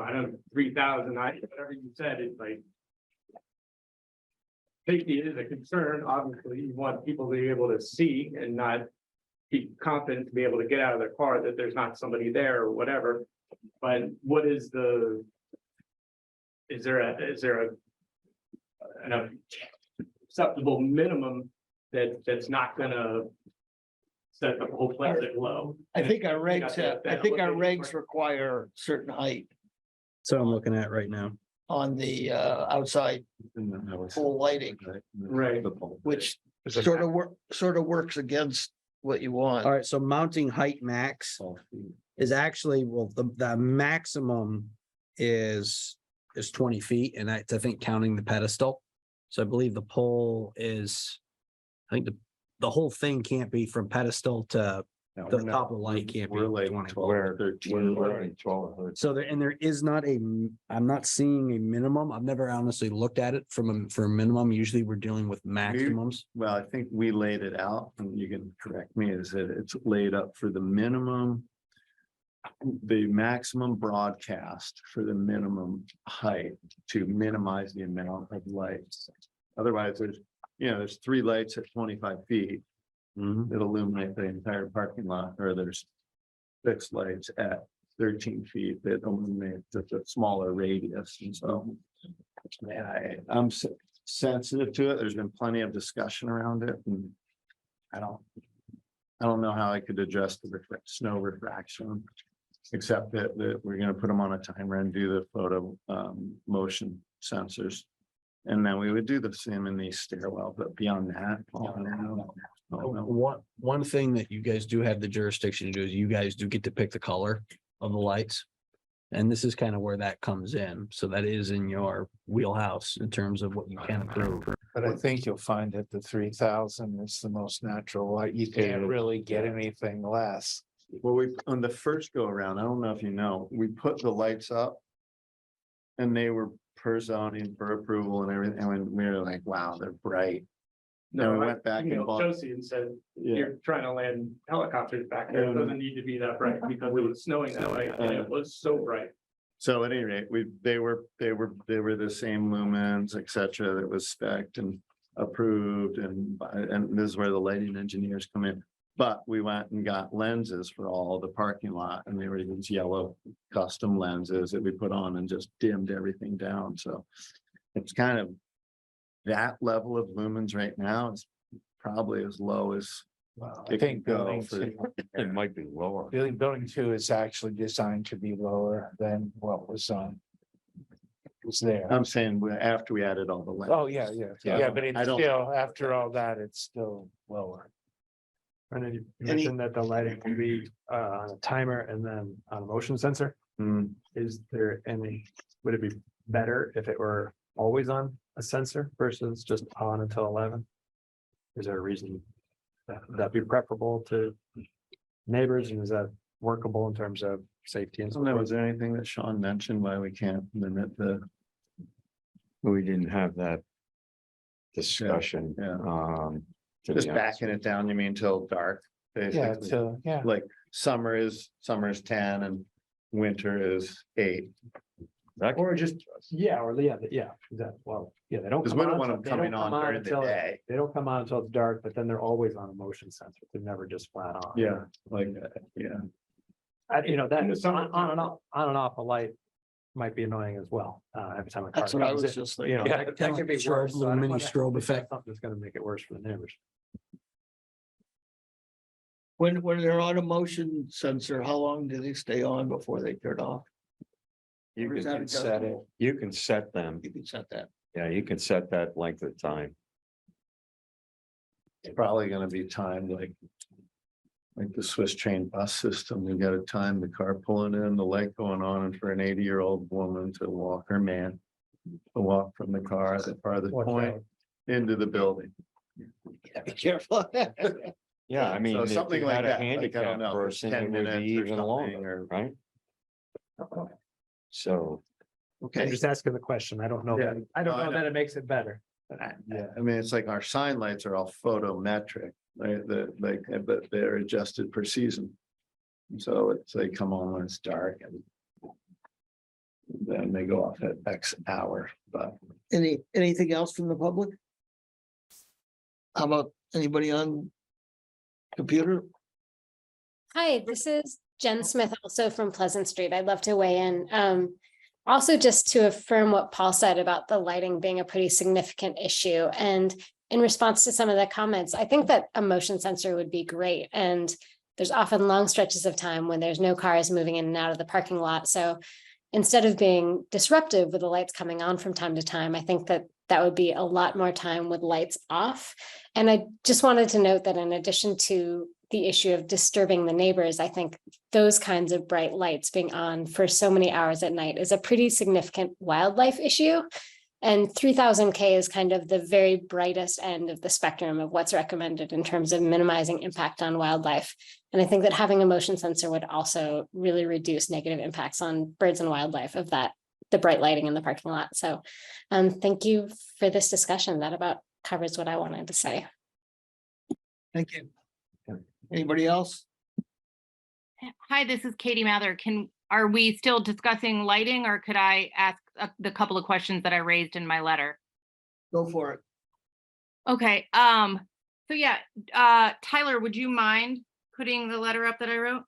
I don't know, 3,000, whatever you said, it's like safety is a concern. Obviously, you want people to be able to see and not be confident to be able to get out of their car, that there's not somebody there or whatever. But what is is there an acceptable minimum that's not gonna set the whole place aglow? I think our You regs got have, that I think our elevation regs require certain height So I'm looking at right now. on the outside pole lighting, Right. which Is it- sort of works against what you want. All right, so mounting height max is actually, well, the maximum is 20 feet, and that's, I think, counting the pedestal. So I believe the pole is, I think the whole thing can't be from pedestal to No, The we're not- top of the light can't be We're like 20. 12 or 13. We're already 12. So there, and there is not I'm not seeing a minimum. I've never honestly looked at it for a minimum. Usually we're dealing with maximums. Well, I think we laid it out, and you can correct me, is that it's laid up for the minimum. The maximum broadcast for the minimum height to minimize the amount of lights. Otherwise, there's 3 lights at 25 feet that illuminate the entire parking lot, or there's 6 lights at 13 feet that illuminate just a smaller radius. And so, I'm sensitive to it. There's been plenty of discussion around it, and I don't know how I could address the snow refraction, except that we're gonna put them on a timer and do the photo motion sensors. And then we would do the same in the stairwell, but beyond that. One thing that you guys do have the jurisdiction to do is you guys do get to pick the color of the lights. And this is kind of where that comes in. So that is in your wheelhouse in terms of what you can approve. But I think you'll find that the 3,000 is the most natural light. You can't really get anything less. Well, on the first go around, I don't know if you know, we put the lights up. And they were per zoning for approval and everything, and we were like, wow, they're bright. Then we went back and bought. Josie and said, Yeah, you're trying to land helicopters back there. It doesn't need to be that bright because it was snowing that night and it was so bright. so at any rate, they were the same lumens, et cetera, that was spec'd and approved, and this is where the lighting engineers come in. But we went and got lenses for all the parking lot, and they were these yellow custom lenses that we put on and just dimmed everything down. So it's kind of that level of lumens right now is probably as low as I it think can go building for. 2, It might be lower. building 2 is actually designed to be lower than what was there. I'm saying after we added all the lenses. Oh, yeah, but I it's don't- still, after all that, it's still lower. And then you mentioned that the lighting will be on a timer and then on a motion sensor. Mm, Is there would it be better if it were always on a sensor versus just on until 11? Is there a reason that'd be preferable to neighbors, and is that workable in terms of safety and I so don't know, forth? was there anything that Sean mentioned why we can't limit the? We didn't have that discussion. Yeah. To be Just honest. backing it down, you mean till dark? Yeah, Basically, so, yeah. like summer is 10 and winter is 8. That Or just, well, yeah, they don't. Because come we don't on want until- them they coming don't come on during the until- day. They don't come on until it's dark, but then they're always on a motion sensor. They're never just flat on. Yeah, like, yeah. That In the summer- on and off a light might be annoying as well. Every time a car That's what I comes was in, just you thinking. know, that could be Strobe, worse. So I don't mini wanna- strobe effect. Something that's gonna make it worse for the neighbors. When they're on a motion sensor, how long do they stay on before they turn off? You Or is that can set it, adjustable? you can set them. You can set that. Yeah, you can set that length of time. It's probably gonna be timed like the Swiss train bus system. We got to time the car pulling in, the light going on, and for an 80-year-old woman to walk, or man to walk from the car at the farthest Watch point out. into the building. Be careful. Yeah, I mean, So if something you like had that, a like, I don't handicap know, person, 10 it would be minutes or even something, longer, right? So, I'm Okay, just asking the question. I don't know. Yeah. I don't No, I know know. that it makes it better. Yeah, I mean, it's like our sign lights are all photometric, right? But they're adjusted per season. So it's they come on when it's dark and then they go off at X hour, but anything else from the public? How about anybody on computer? Hi, this is Jen Smith, also from Pleasant Street. I'd love to weigh in. Also, just to affirm what Paul said about the lighting being a pretty significant issue. And in response to some of the comments, I think that a motion sensor would be great. And there's often long stretches of time when there's no cars moving in and out of the parking lot. So instead of being disruptive with the lights coming on from time to time, I think that that would be a lot more time with lights off. And I just wanted to note that in addition to the issue of disturbing the neighbors, I think those kinds of bright lights being on for so many hours at night is a pretty significant wildlife issue. And 3000 K is kind of the very brightest end of the spectrum of what's recommended in terms of minimizing impact on wildlife. And I think that having a motion sensor would also really reduce negative impacts on birds and wildlife of that, the bright lighting in the parking lot. So thank you for this discussion. That about covers what I wanted to say. Thank you. Anybody else? Hi, this is Katie Mather. Are we still discussing lighting, or could I ask the couple of questions that I raised in my letter? Go for it. Okay, so yeah, Tyler, would you mind putting the letter up that I wrote?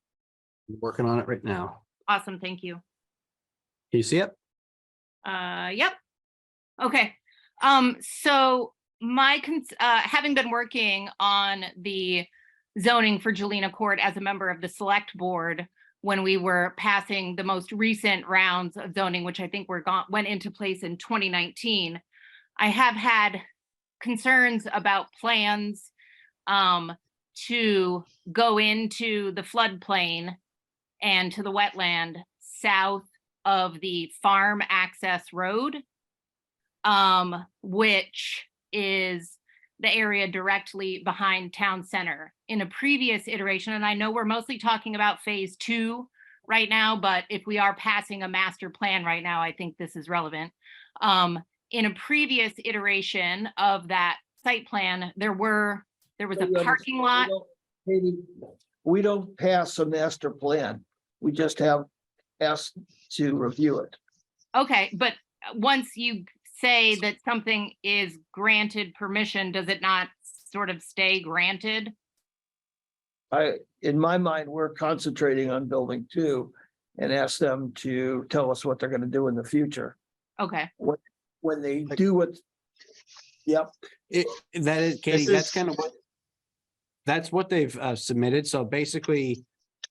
Working on it right now. Awesome, thank you. Can you see it? Yep. Okay, so having been working on the zoning for Jolina Court as a member of the select board when we were passing the most recent rounds of zoning, which I think went into place in 2019, I have had concerns about plans to go into the floodplain and to the wetland south of the farm access road, which is the area directly behind town center. In a previous iteration, and I know we're mostly talking about phase 2 right now, but if we are passing a master plan right now, I think this is relevant. In a previous iteration of that site plan, there was a parking lot. We don't pass a master plan. We just have asked to review it. Okay, but once you say that something is granted permission, does it not sort of stay granted? In my mind, we're concentrating on building 2 and ask them to tell us what they're gonna do in the future. Okay, When they do what. Yep, That is, Katie, This that's is- kind of what they've submitted. So basically,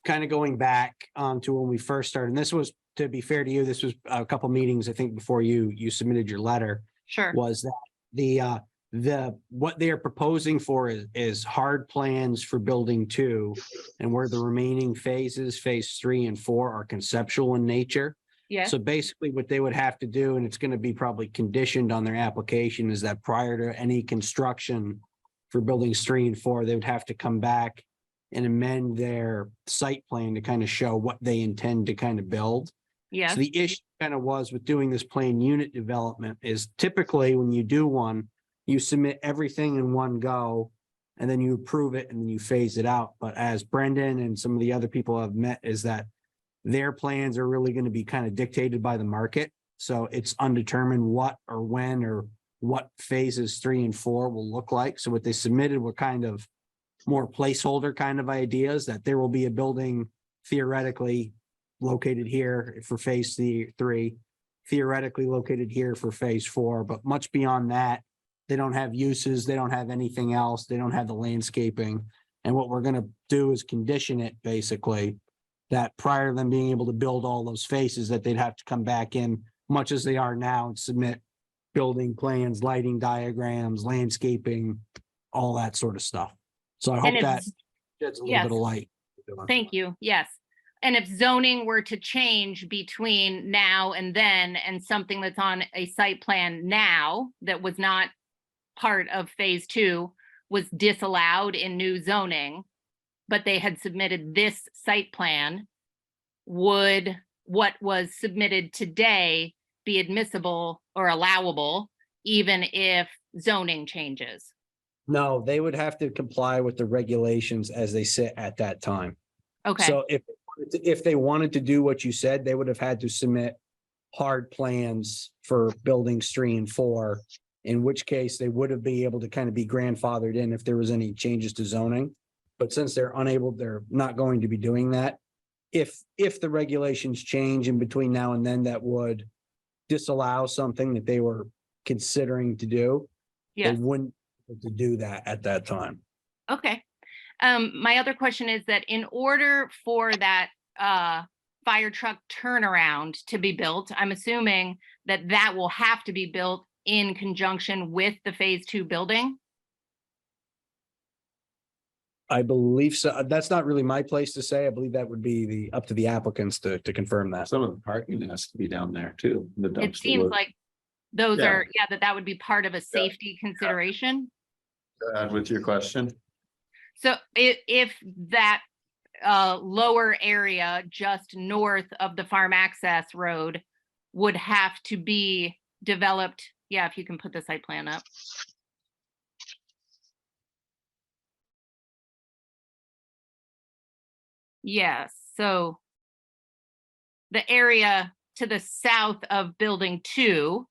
kind of going back to when we first started, and this was, to be fair to you, this was a couple meetings, I think, before you submitted your letter, sure. was that what they are proposing for is hard plans for building 2, and where the remaining phases, phase 3 and 4, are conceptual in nature. Yeah, So basically what they would have to do, and it's going to be probably conditioned on their application, is that prior to any construction for buildings 3 and 4, they would have to come back and amend their site plan to kind of show what they intend to kind of build. yeah, So the issue kind of was with doing this plan unit development is typically when you do one, you submit everything in one go and then you approve it and then you phase it out. But as Brendan and some of the other people have met, is that their plans are really going to be kind of dictated by the market. So it's undetermined what or when or what phases 3 and 4 will look like. So what they submitted were kind of more placeholder kind of ideas, that there will be a building theoretically located here for phase 3, theoretically located here for phase 4, but much beyond that, they don't have uses, they don't have anything else, they don't have the landscaping. And what we're gonna do is condition it basically, that prior to them being able to build all those phases, that they'd have to come back in, much as they are now, and submit building plans, lighting diagrams, landscaping, all that sort of stuff. So I And hope that it's- sheds a little yes. bit of light. thank you, yes. And if zoning were to change between now and then, and something that's on a site plan now that was not part of phase 2 was disallowed in new zoning, but they had submitted this site plan, would what was submitted today be admissible or allowable, even if zoning changes? No, they would have to comply with the regulations as they sit at that time. Okay, So if they wanted to do what you said, they would have had to submit hard plans for buildings 3 and 4, in which case they would have been able to kind of be grandfathered in if there was any changes to zoning. But since they're not going to be doing that. If the regulations change in between now and then, that would disallow something that they were considering to do, they yes, wouldn't be able to do that at that time. okay. My other question is that in order for that fire truck turnaround to be built, I'm assuming that will have to be built in conjunction with the phase 2 building? I believe so. That's not really my place to say. I believe that would be up to the applicants to confirm that. Some of the parking has to be down there too. The It dumpster seems would- like those Yeah. are, that would be part of a safety consideration. Add with your question. So if that lower area just north of the farm access road would have to be developed. Yeah, if you can put the site plan up. Yes, so the area to the south of building 2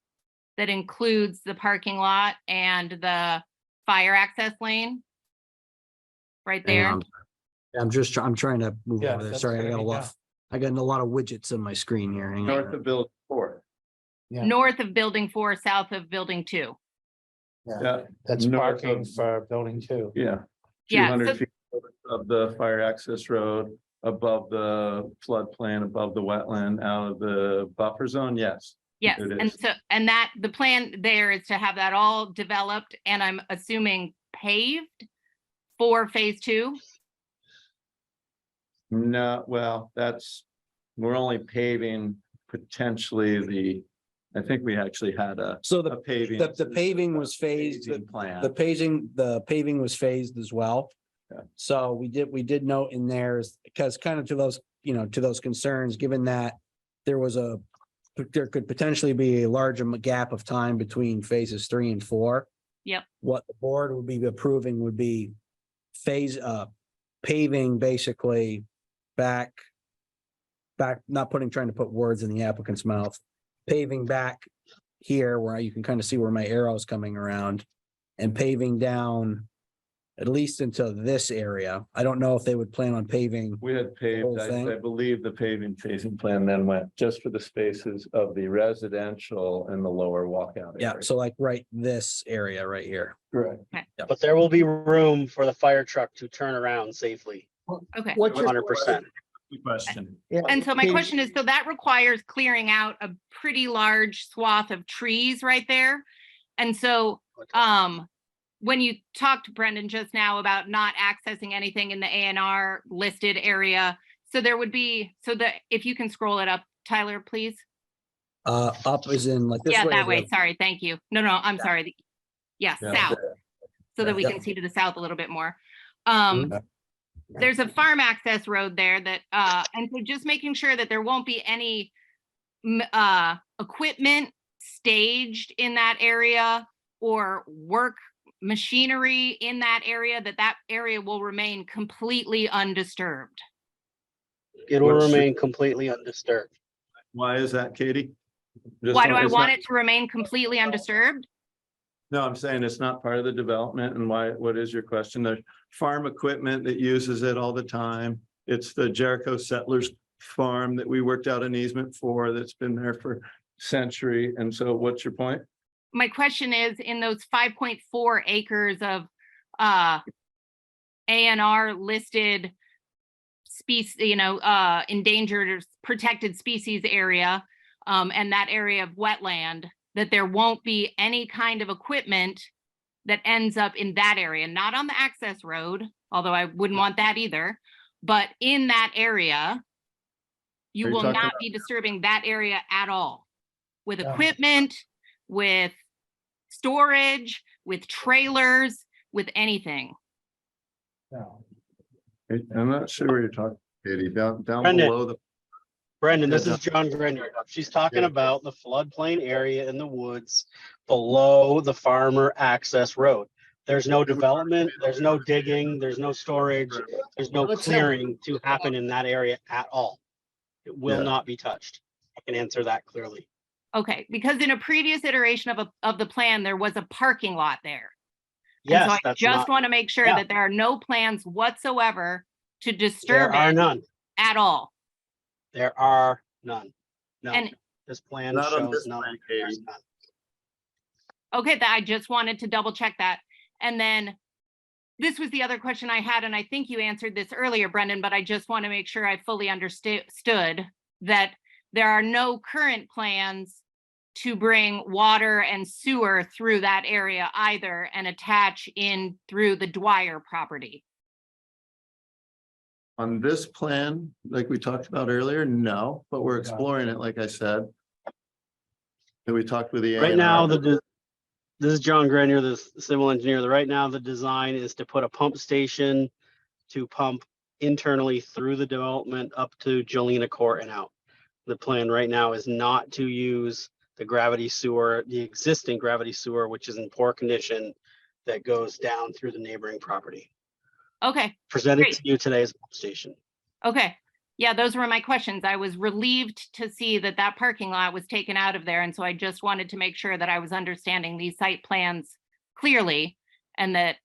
that includes the parking lot and the fire access lane. Right Hang there. on. I'm trying to move Yeah, over there. that's Sorry, I good, got a yeah. lot. I got a lot of widgets on my screen here. Hang North on. of Bill 4. Yeah. North of building 4, south of building 2. Yeah. That's North parking of- for building 2. Yeah. Yeah, 200 so- feet of the fire access road, above the floodplain, above the wetland, out of the buffer zone, yes. Yes, It and is. so, and that, the plan there is to have that all developed, and I'm assuming paved for phase 2. No, well, we're only paving potentially I think we actually had a So a paving. the paving was phased, Paving plan. the paving was phased as well. Yeah. So we did note in there, because kind of to those, to those concerns, given that there could potentially be a larger gap of time between phases 3 and 4. Yep. What the board would be approving would be paving basically back, not trying to put words in the applicant's mouth, paving back here where you can kind of see where my arrow is coming around, and paving down at least into this area. I don't know if they would plan on paving. We had paved, whole thing? I believe the paving phasing plan then went just for the spaces of the residential and the lower walkout. Yeah, area. so like right this area right here. Correct. But there will be room for the fire truck to turn around safely, Okay. What's your 100%. Good question. Yeah, And so my Katie, question is, so that requires clearing out a pretty large swath of trees right there. And so, when you talked, Brendan, just now about not accessing anything in the A&R listed area, so there would be, if you can scroll it up, Tyler, please. Up is in like this way. Yeah, or that the way. other? Sorry, thank you. No, I'm sorry. Yeah, Yeah, south, so that we Yeah. can see to the south a little bit more. Mhm. There's a farm access road there that, and so just making sure that there won't be any equipment staged in that area or work machinery in that area, that area will remain completely undisturbed. It will What's- remain completely undisturbed. Why is that, Katie? Why do I want it to remain completely undisturbed? No, I'm saying it's not part of the development, and why, what is your question? The farm equipment that uses it all the time. It's the Jericho Settlers farm that we worked out an easement for, that's been there for century. And so what's your point? My question is, in those 5.4 acres of A&R listed species, endangered or protected species area, and that area of wetland, that there won't be any kind of equipment that ends up in that area, not on the access road, although I wouldn't want that either, but in that area, you Are you will talking not be disturbing that area at all, with Yeah. equipment, with storage, with trailers, with anything. No. I'm not sure where you're talking, Katie, down Brendan. below the. Brendan, this Yeah, is John Grenier. She's talking Yeah. about the floodplain area in the woods below the farmer access road. There's no development, there's no digging, there's no storage, there's no Let's clearing to happen in that area at all. It will Yeah. not be touched. I can answer that clearly. Okay, because in a previous iteration of the plan, there was a parking lot there. And so Yes, I that's just not, want to make sure yeah. that there are no plans whatsoever to there disturb are it none. at all. There are none. No, And this plan Not on shows this none. plan, There's Katie. none. okay, I just wanted to double check that. And then this was the other question I had, and I think you answered this earlier, Brendan, but I just want to make sure I fully understood that there are no current plans to bring water and sewer through that area either and attach in through the Dwyer property. On this plan, like we talked about earlier, no, but we're exploring it, like I said. And we talked with the. Right now, A&R. this is John Grenier, the civil engineer. Right now, the design is to put a pump station to pump internally through the development up to Jolina Court and out. The plan right now is not to use the gravity sewer, the existing gravity sewer, which is in poor condition, that goes down through the neighboring property. Okay, Presented Great. to you today as a pump station. okay. Yeah, those were my questions. I was relieved to see that that parking lot was taken out of there. And so I just wanted to make sure that I was understanding these site plans clearly and that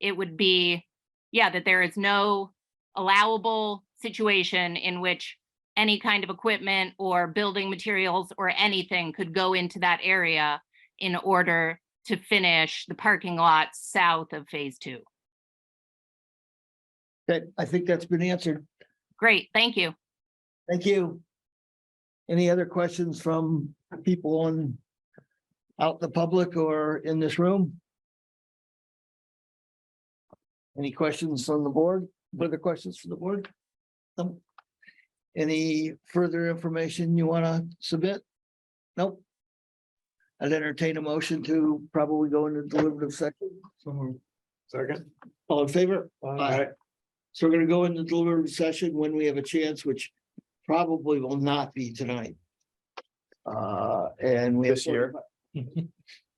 it would be, yeah, that there is no allowable situation in which any kind of equipment or building materials or anything could go into that area in order to finish the parking lot south of phase 2. Okay, I think that's been answered. Great, thank you. Thank you. Any other questions from people on out in the public or in this room? Any questions from the board? Further questions from the board? Any further information you want to submit? Nope. I'd entertain a motion to probably go into deliberative section. Second. All in favor? Aye. So we're gonna go into deliberative session when we have a chance, which probably will not be tonight. And we have This year?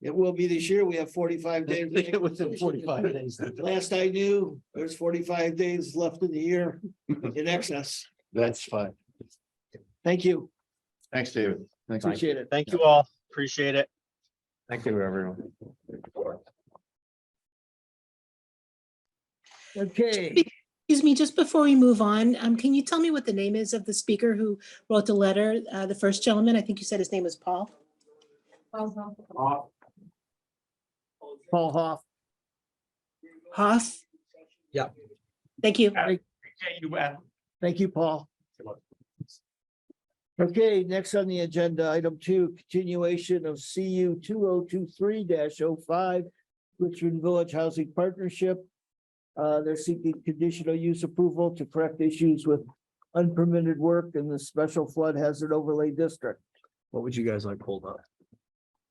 It will be this year. We have 45 days. Within 45 days. Last I knew, there's 45 days left in the year in excess. That's fine. Thank you. Thanks, David. Thanks. Appreciate it. Thank you all. Appreciate it. Thank you, everyone. Okay, Excuse me, just before we move on, can you tell me what the name is of the speaker who wrote the letter? The first gentleman, I think you said his name was Paul. Paul Hoff. Hoff? Yeah. Thank you. Thank you, Paul. Okay, next on the agenda, item 2, continuation of CU 2023-05, Richmond Village Housing Partnership. They're seeking conditional use approval to correct issues with unpermitted work in the special flood hazard overlay district. What would you guys like pulled up?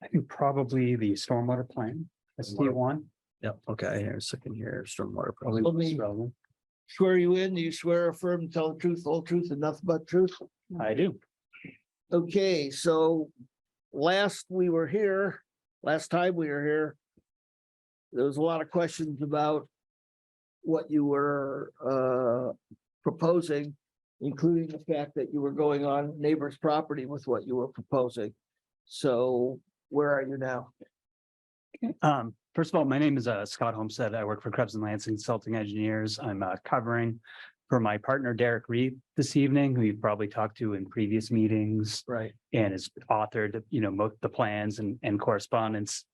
I think probably the stormwater plan, ST1. Yep, okay, here, second here, stormwater. Probably Let most me- relevant. Swear you in, do you swear affirm, tell the truth, whole truth, and nothing but truth? I do. Okay, so last time we were here, there was a lot of questions about what you were proposing, including the fact that you were going on neighbor's property with what you were proposing. So where are you now? First of all, my name is Scott Homestead. I work for Krebs and Lansing Consulting Engineers. I'm covering for my partner Derek Reed this evening, who you've probably talked to in previous meetings. Right. And has authored, the plans and correspondence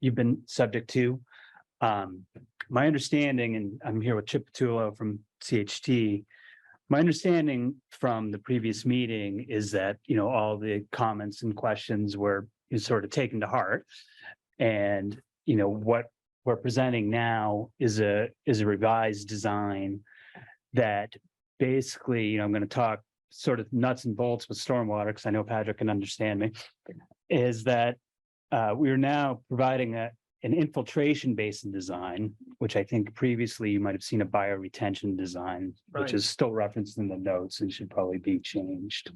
you've been subject to. My understanding, and I'm here with Chip Patullo from CHT. My understanding from the previous meeting is that, all the comments and questions were sort of taken to heart. And, what we're presenting now is a revised design that basically, I'm going to talk sort of nuts and bolts with stormwater, because I know Patrick can understand me, is that we are now providing an infiltration basin design, which I think previously you might have seen a bioretention design, which Right. is still referenced in the notes and should probably be changed.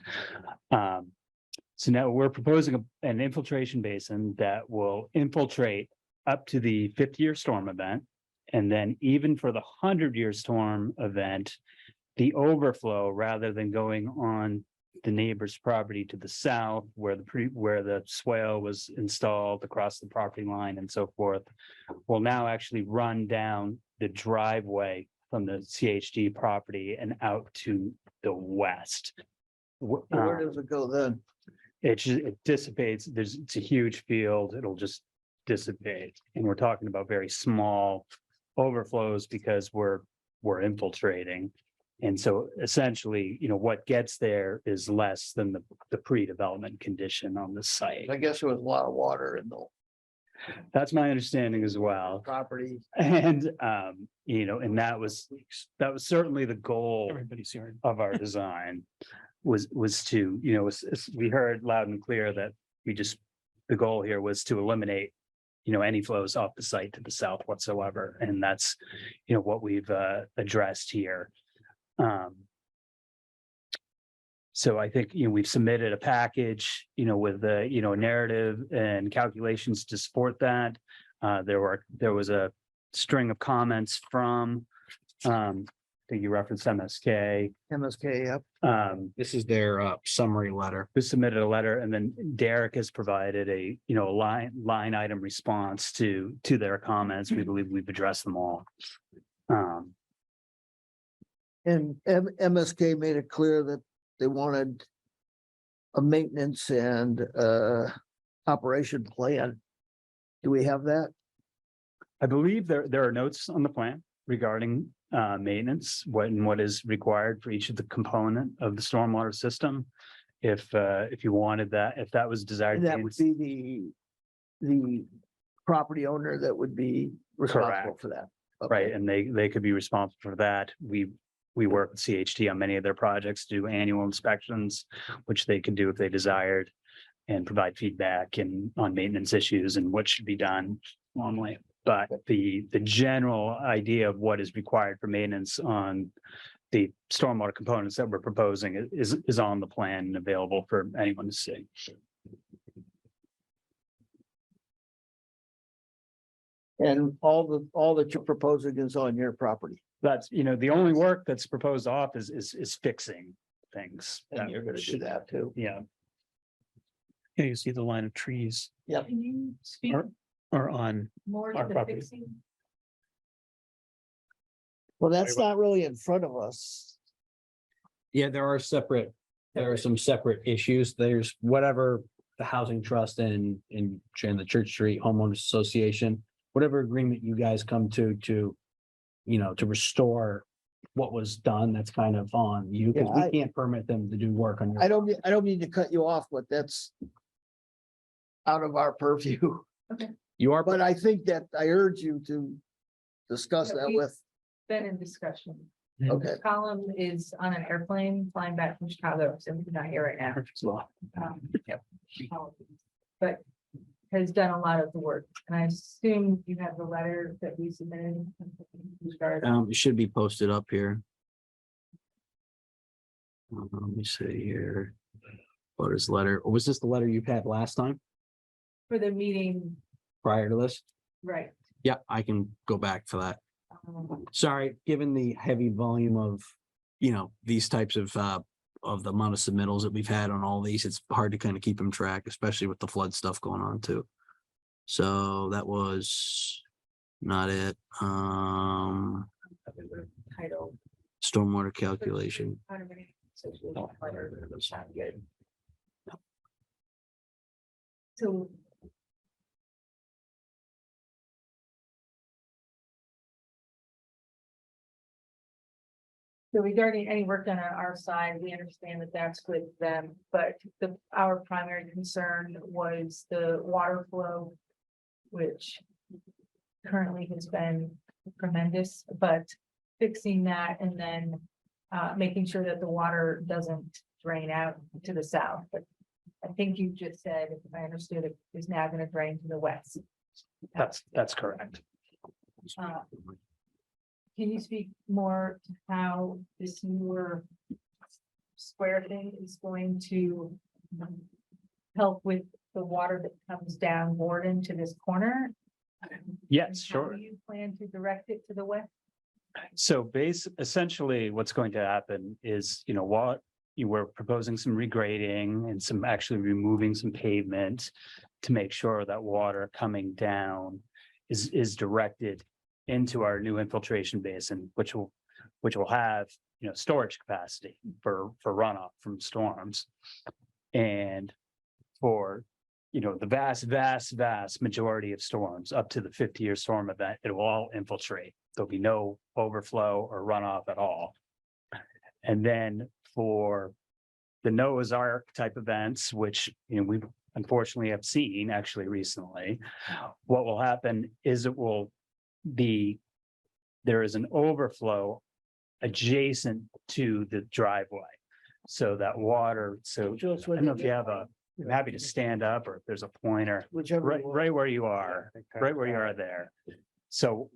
So now we're proposing an infiltration basin that will infiltrate up to the 50-year storm event. And then even for the 100-year storm event, the overflow, rather than going on the neighbor's property to the south where the swale was installed across the property line and so forth, will now actually run down the driveway from the CHD property and out to the west. Where does it go then? It dissipates. It's a huge field. It'll just dissipate. And we're talking about very small overflows because we're infiltrating. And so essentially, what gets there is less than the pre-development condition on the site. I guess there was a lot of water in the That's my understanding as well. property. And, and that was certainly the goal of our design was to, we heard loud and clear that the goal here was to eliminate, any flows off the site to the south whatsoever. And that's, what we've addressed here. So I think, we've submitted a package, with the, a narrative and calculations to support that. There was a string of comments from, I think you referenced MSK. MSK, yep. This is their summary letter. Who submitted a letter, and then Derek has provided a, line item response to their comments. We believe we've addressed them all. And MSK made it clear that they wanted a maintenance and operation plan. Do we have that? I believe there are notes on the plan regarding maintenance, what is required for each of the component of the stormwater system. If you wanted that, if that was desired. And that would be the property owner that would be responsible Correct. for that. Right, and they could be responsible for that. We work with CHT on many of their projects, do annual inspections, which they can do if they desired, and provide feedback and on maintenance issues and what should be done normally. But the general idea of what is required for maintenance on the stormwater components that we're proposing is on the plan and available for anyone to see. And all that you're proposing is on your property. That's, the only work that's proposed off is fixing things. And you're gonna do that too. Yeah. Yeah, you see the line of trees Yep. Can you speak are on more our to the property. fixing? Well, that's not really in front of us. Yeah, there are some separate issues. There's whatever the housing trust and the Church Street Homeowners Association, whatever agreement you guys come to, to restore what was done, that's kind of on you, because Yeah, we can't permit them to do work on your. I don't mean to cut you off, but that's out of our purview. You are, But I think that I urge you to discuss that with, Been in discussion. okay, Colin is on an airplane flying back from Chicago, so he's not here right now. Um, But has done a lot of the work, and I assume you have the letter that we submitted. it should be posted up here. Let me see here. What is letter? Or was this the letter you had last time For the meeting, prior to this? right. Yeah, I can go back for that. Um, Sorry, given the heavy volume of, these types of the amount of submittals that we've had on all these, it's hard to kind of keep them track, especially with the flood stuff going on too. So that was not it. Title. Stormwater calculation. So. So regarding any work done on our side, we understand that that's with them, but our primary concern was the water flow, which currently has been tremendous, but fixing that and then making sure that the water doesn't drain out to the south. But I think you just said, if I understood it, is now going to drain to the west. That's correct. Uh, Can you speak more to how this newer square thing is going to help with the water that comes down Warden to this corner? Yes, And sure. how do you plan to direct it to the west? So essentially what's going to happen is, what you were proposing some regrading and some actually removing some pavement to make sure that water coming down is directed into our new infiltration basin, which will have, storage capacity for runoff from storms. And for, the vast majority of storms up to the 50-year storm event, it will all infiltrate. There'll be no overflow or runoff at all. And then for the Noah's Ark type events, which, we unfortunately have seen actually recently, what will happen is there is an overflow adjacent to the driveway. So that water, I don't know if you have I'm happy to stand up, or if there's a pointer, Whichever. right, you want. right where you are, right where you are there. So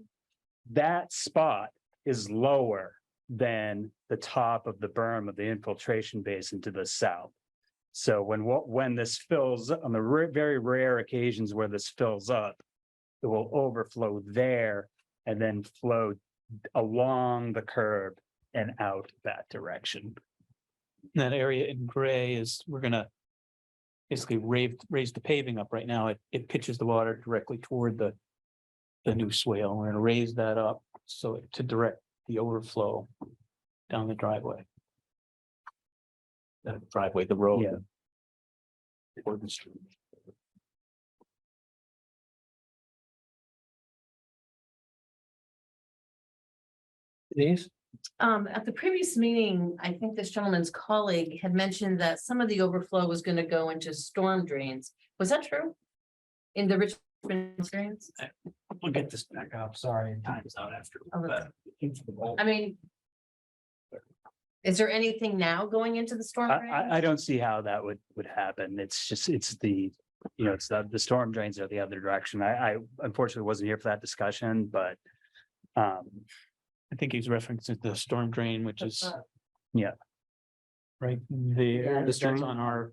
that spot is lower than the top of the berm of the infiltration basin to the south. So when this fills, on the very rare occasions where this fills up, it will overflow there and then flow along the curb and out that direction. That area in gray is, we're gonna basically raise the paving up right now. It pitches the water directly toward the new swale. We're gonna raise that up so to direct the overflow down the driveway. The driveway, the road. Yeah. Toward the street. Denise? At the previous meeting, I think this gentleman's colleague had mentioned that some of the overflow was going to go into storm drains. Was that true? In the Richmond drains? We'll get this back up. Sorry, time's out after. I mean, is there anything now going into the storm? drains? I don't see how that would happen. It's just, it's the, it's the storm drains are the other direction. I unfortunately wasn't here for that discussion, but I think he's referencing the storm drain, which is yeah. right there. This That's drain? on our,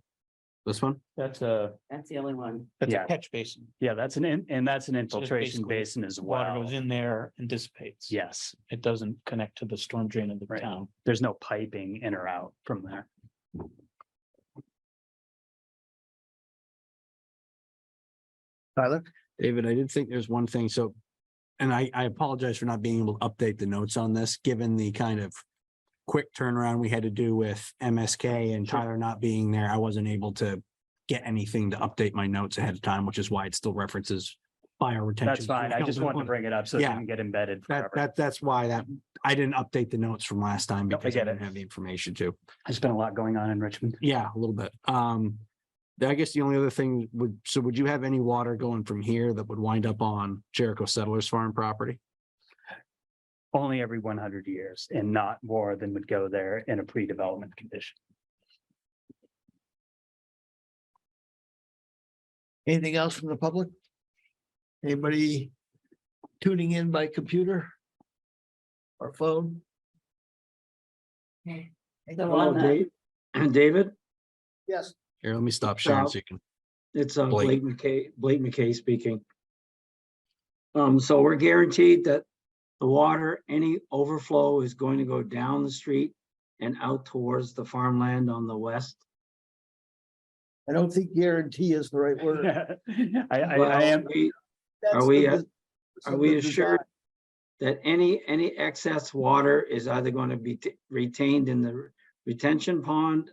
This one? that's That's the only one. a Yeah. catch basin. Yeah, that's that's an infiltration basically basin as Water well. goes in there and dissipates. Yes, It doesn't connect to the storm drain of the Right. town. there's no piping in or out from there. Tyler? David, I did think there's one thing, so, and I apologize for not being able to update the notes on this, given the kind of quick turnaround we had to do with MSK and Tyler not being there, I wasn't able to get anything to update my notes ahead of time, which is why it still references fire retention. That's fine. I just wanted to bring it up so it Yeah. didn't get embedded forever. That's why I didn't update the notes from last time Nope, I because I get it. didn't have the information to. There's been a lot going on in Richmond. Yeah, a little bit. I guess the only other thing would you have any water going from here that would wind up on Jericho Settlers Farm property? Only every 100 years and not more than would go there in a pre-development condition. Anything else from the public? Anybody tuning in by computer? Or phone? Hello, David, Yes. Here, let me stop sharing so you can. it's Blake. Blake McKay speaking. So we're guaranteed that the water, any overflow is going to go down the street and out towards the farmland on the west. I don't think guarantee is the right word. I am. That's Are we the- Are we assured that any excess water is either going to be retained in the retention pond?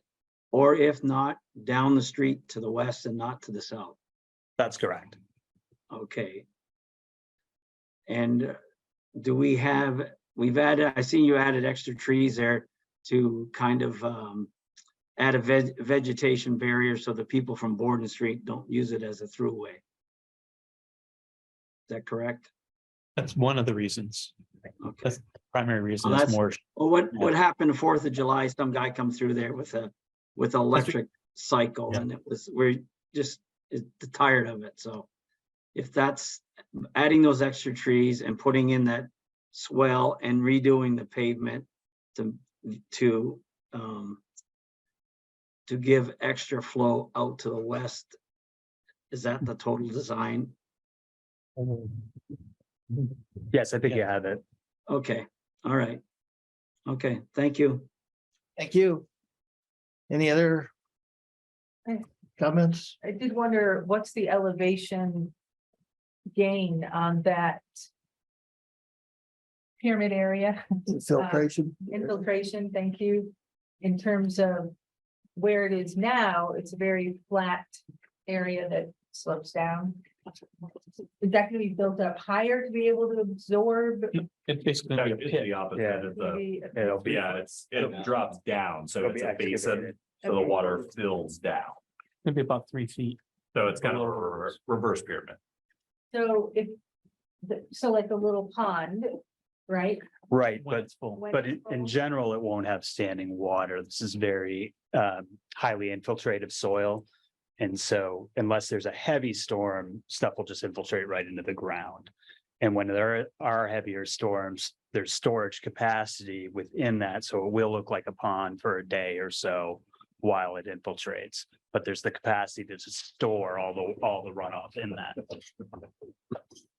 Or if not, down the street to the west and not to the south? That's correct. Okay. And we've added, I see you added extra trees there to kind of add a vegetation barrier so the people from Borden Street don't use it as a throughway. Is that correct? That's one of the reasons. Okay. That's the primary reason. Well, It's more. Well, what happened 4th of July, some guy come through there with electric cycle, Yeah. and we're just tired of it. So if that's adding those extra trees and putting in that swell and redoing the pavement to give extra flow out to the west, is that the total design? Yes, I think you have it. Okay, all right. Okay, thank you. Thank you. Any other comments? I did wonder, what's the elevation gain on that pyramid area? Filtration? Infiltration, thank you. In terms of where it is now, it's a very flat area that slopes down. Is that gonna be built up higher to be able to absorb? It's basically gonna be a pit. Yeah, Maybe a- it'll be. It drops down, so It'll it's be a basin, excavated. so the water fills down. Maybe about 3 feet. So it's kind of a reverse pyramid. So if, so like a little pond, right? Right, When but it's full. When But it's in full. general, it won't have standing water. This is very highly infiltrative soil. And so unless there's a heavy storm, stuff will just infiltrate right into the ground. And when there are heavier storms, there's storage capacity within that. So it will look like a pond for a day or so while it infiltrates. But there's the capacity to just store all the runoff in that.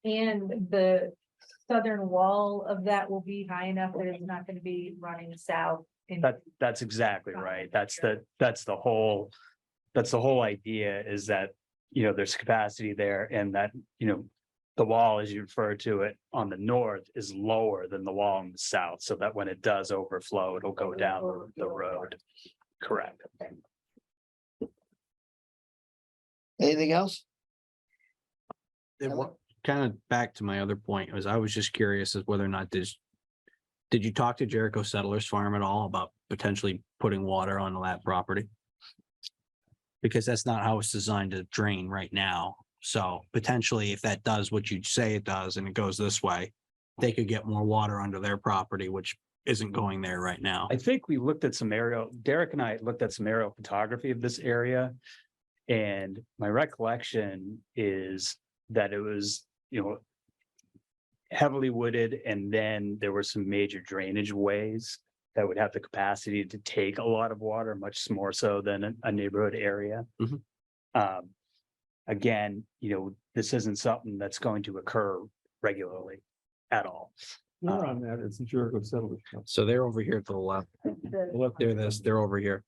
And the southern wall of that will be high enough that it's not gonna be running south. That's exactly right. That's the whole idea, is that, there's capacity there, and that, the wall, as you refer to it, on the north is lower than the wall on the south, so that when it does overflow, it'll go down the road. Correct. Anything else? Kind of back to my other point, was I was just curious as whether or not did you talk to Jericho Settlers Farm at all about potentially putting water onto that property? Because that's not how it's designed to drain right now. So potentially, if that does what you say it does and it goes this way, they could get more water onto their property, which isn't going there right now. I think we looked at Derek and I looked at some aerial photography of this area. And my recollection is that it was, heavily wooded, and then there were some major drainage ways that would have the capacity to take a lot of water, much more so than a neighborhood area. Again, this isn't something that's going to occur regularly at all. Where on that is the Jericho Settlers. So they're over here to the left. They're over here.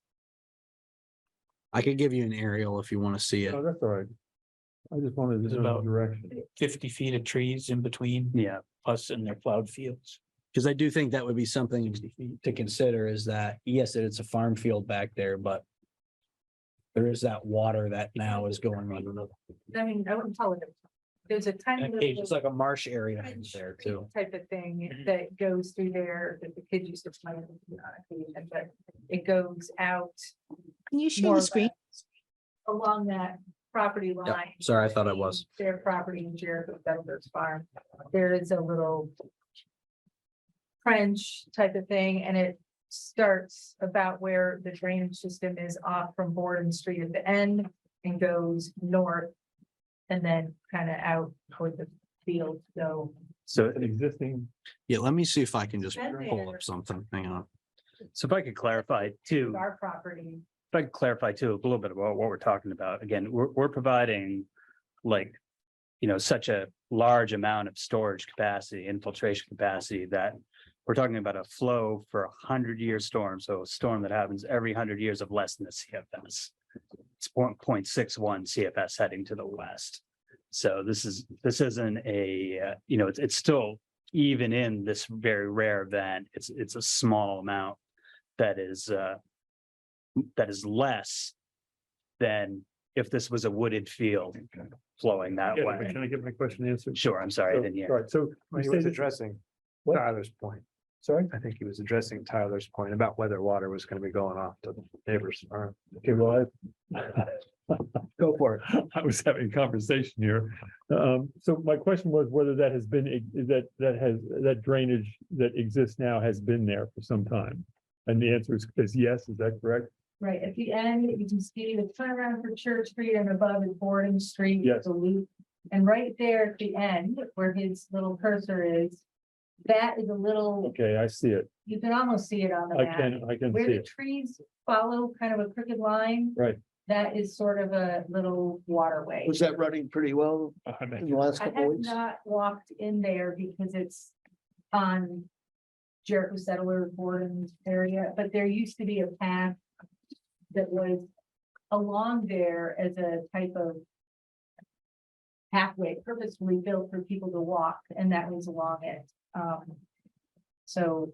I could give you an aerial if you want to see it. Oh, that's all right. I just wanted to There's know the about direction. 50 feet of trees in between us and their plowed fields. Because I do think that would be something to consider, is that, yes, it's a farm field back there, but there is that water that now is going on. I mean, I wouldn't call it. There's a tiny It's little like a marsh area there too. type of thing that goes through there that the kids used to play on occasion, but it goes out. Can you share more the or screen? less along that property Yep. line. Sorry, I thought it was. Their property in Jericho Settlers Farm. There is a little trench type of thing, and it starts about where the drainage system is off from Borden Street at the end and goes north. And then kind of out toward the field, so. So An existing, Yeah, let me see if I can just Been pull there. up something. Hang on. So if I could clarify too, Our property. if I could clarify too, a little bit about what we're talking about. Again, we're providing like, such a large amount of storage capacity, infiltration capacity, that we're talking about a flow for 100-year storm. So a storm that happens every 100 years of less than a CFS. It's 0.61 CFS heading to the west. So this isn't a, it's still, even in this very rare event, it's a small amount that is less than if this was a wooded field flowing that yeah, way. can I get my question answered? Sure, I'm sorry, I So, didn't all hear. right, so. you He was stated- addressing What? Tyler's point. Sorry? I think he was addressing Tyler's point about whether water was going to be going off to the neighbors. Okay, well, Go for it. I was having a conversation here. So my question was whether that has been, that drainage that exists now has been there for some time. And the answer is yes, is that correct? Right, at the end, you can see the turnaround for Church Street and above is Borden Street. Yes. The loop. And right there at the end, where his little cursor is, that is a little, Okay, I see it. you can almost see it on the I map. can Where see the it. trees follow kind of a crooked line. Right. That is sort of a little waterway. Was that running pretty well in the last I couple have of weeks? not walked in there because it's on Jericho Settler Borden area, but there used to be a path that was along there as a type of pathway purposefully built for people to walk, and that was along it. So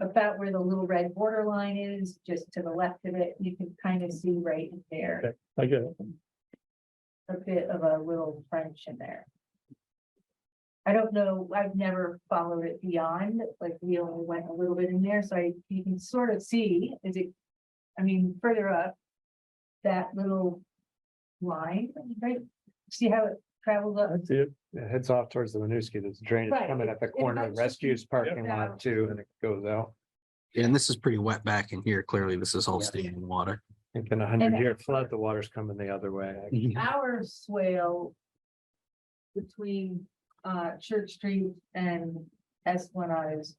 about where the little red border line is, just to the left of it, you can kind of see right there. Okay, I get it. A bit of a little trench in there. I don't know, I've never followed it beyond, like we only went a little bit in there, so you can sort of see, further up. That little line, right? See how it travels up? I see it. It heads off towards the Winooski. There's drainage Right, coming at the it corner of might just Rescue's be- parking Yeah. lot too, and it goes out. Yeah, and this is pretty wet back in here. Clearly, this is all Yeah. standing water. think in a 100-year flood, the water's coming the other way. Our swale between Church Street and Esplanade is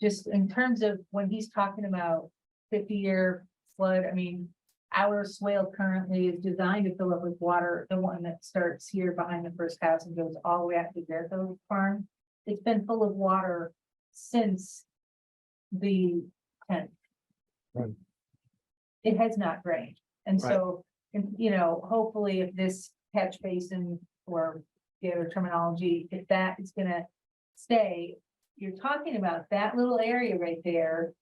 just in terms of when he's talking about 50-year flood, I mean, our swale currently is designed to fill up with water, the one that starts here behind the first house and goes all the way out to Jericho Farm. It's been full of water since the 10th. Right. It has not drained. And so, you know, hopefully if this catch basin or the other terminology, if that is gonna stay, you're talking about that little area right there.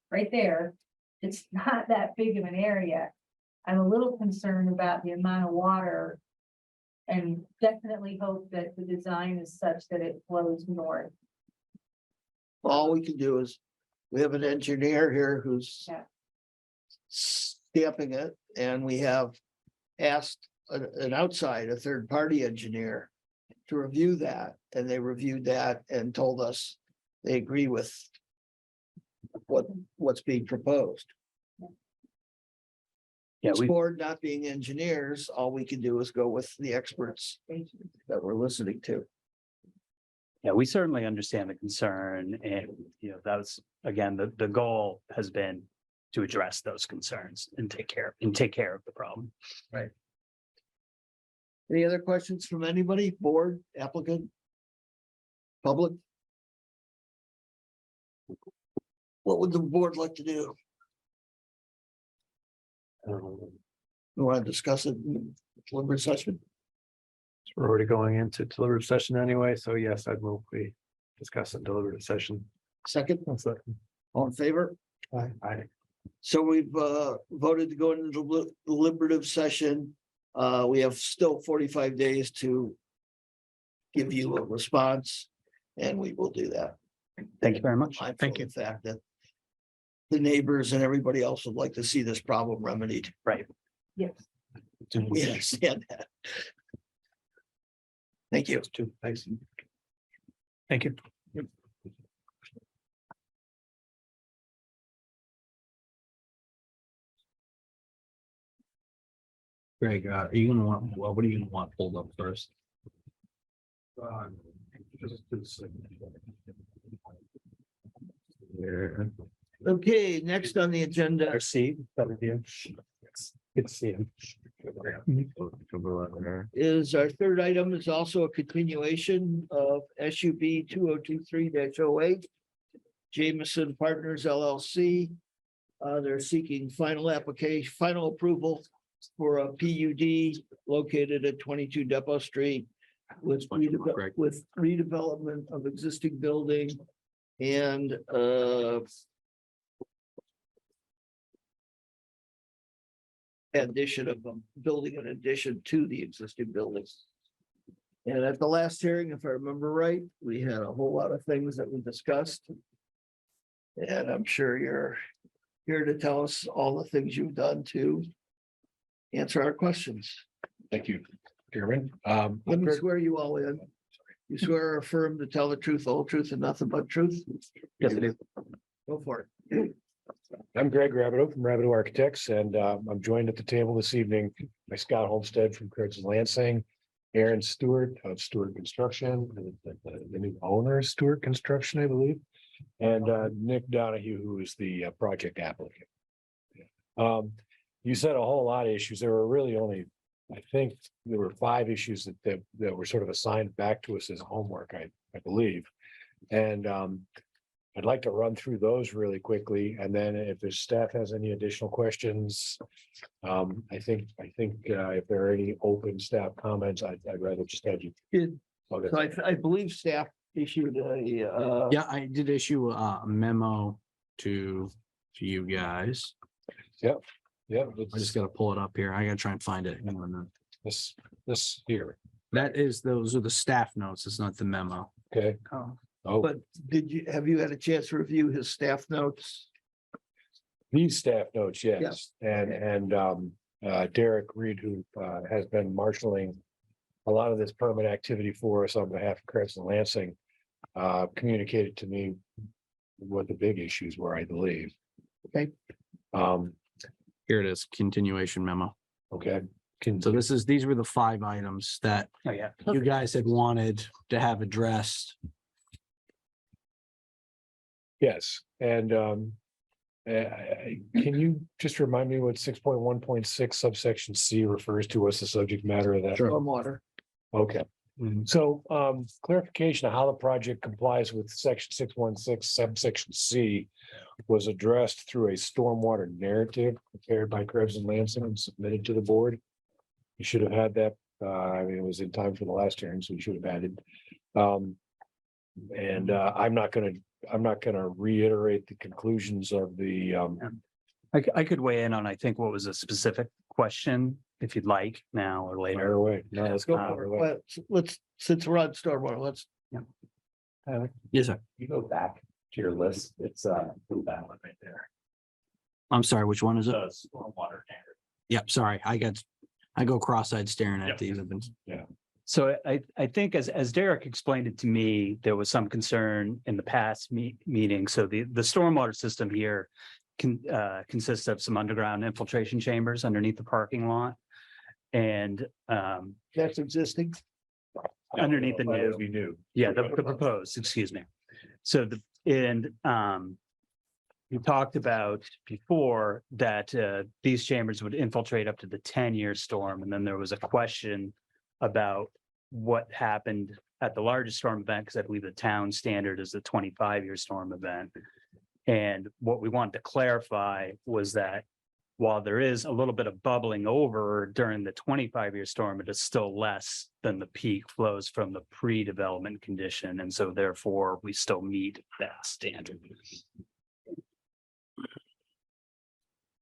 It's not that big of an area. I'm a little concerned about the amount of water and definitely hope that the design is such that it flows north. All we can do is, we have an engineer here who's Yeah. stamping it, and we have asked an outside, a third-party engineer to review that, and they reviewed that and told us they agree with what's being proposed. Yeah, This we, board not being engineers, all we can do is go with the experts that we're listening to. yeah, we certainly understand the concern and, you know, that was, again, the goal has been to address those concerns and take care of the problem. Any other questions from anybody, board, applicant? Public? What would the board like to do? You want to discuss it in deliberative session? We're already going into deliberative session anyway, so yes, I'd move we discuss in deliberative session. Second, all in favor? Aye. So we've voted to go into deliberative session. We have still 45 days to give you a response, and we will do that. Thank you very much. Thank you. The fact that the neighbors and everybody else would like to see this problem remedied. Right. Yes. We understand that. Thank you. Thanks. Thank you. Greg, are you gonna want, well, what are you gonna want pulled up first? Okay, next on the agenda RC, better view. Good to see him. is our third item is also a continuation of SUB 2023-08. Jameson Partners LLC. They're seeking final application, final approval for a PUD located at 22 Depot Street with redevelopment of existing building and addition of a building in addition to the existing buildings. And at the last hearing, if I remember right, we had a whole lot of things that we discussed. And I'm sure you're here to tell us all the things you've done to answer our questions. Thank you, Chairman. Let me swear you all in. You swear or affirm to tell the truth, the whole truth, and nothing but truth? Yes, it is. Go for it. I'm Greg Rabideau from Rabideau Architects, and I'm joined at the table this evening by Scott Holmstead from Kurtz and Lansing, Aaron Stewart of Stewart Construction, the new owner of Stewart Construction, I believe, and Nick Donahue, who is the project applicant. You said a whole lot of issues. There were really only, I think, there were 5 issues that were sort of assigned back to us as homework, I believe. And I'd like to run through those really quickly, and then if the staff has any additional questions, I think if there are any open staff comments, I'd rather just have you. Okay. So I believe staff issued a Yeah, I did issue a memo to you guys. Yeah, I just gotta pull it up here. I gotta try and find it. Hang on. this here. Those are the staff notes. It's not the memo. Okay. Oh, But have you had a chance to review his staff notes? these staff notes, yes, Yes. and Derek Reed, who has been marshaling a lot of this permit activity for us on behalf of Kurtz and Lansing, communicated to me what the big issues were, I believe. Okay. Here it is, continuation memo. Okay. So these were the 5 items that Oh, yeah. you guys had wanted to have addressed. Yes, and can you just remind me what 6.1.6 subsection C refers to? What's the subject matter of that? Stormwater. Okay, so clarification of how the project complies with section 6.16 subsection C was addressed through a stormwater narrative prepared by Krebs and Lansing and submitted to the board. You should have had that. I mean, it was in time for the last hearing, so we should have added. And I'm not gonna reiterate the conclusions of the I could weigh in on, I think, what was a specific question, if you'd like, now or fire later. away. No, let's go. Uh, fire away. Well, let's, since we're on stormwater, let's, Yes, sir. You go back to your list, it's that one right there. I'm sorry, which one is it? The stormwater standard. Yep, sorry, I go cross-eyed staring at Yep. these. So I think as Derek explained it to me, there was some concern in the past meeting. So the stormwater system here consists of some underground infiltration chambers underneath the parking lot. And that's existing. underneath the That new. would be new. Yeah, the proposed, excuse me. So you talked about before that these chambers would infiltrate up to the 10-year storm. And then there was a question about what happened at the largest storm event, because I believe the town standard is the 25-year storm event. And what we wanted to clarify was that while there is a little bit of bubbling over during the 25-year storm, it is still less than the peak flows from the pre-development condition. And so therefore, we still meet that standard.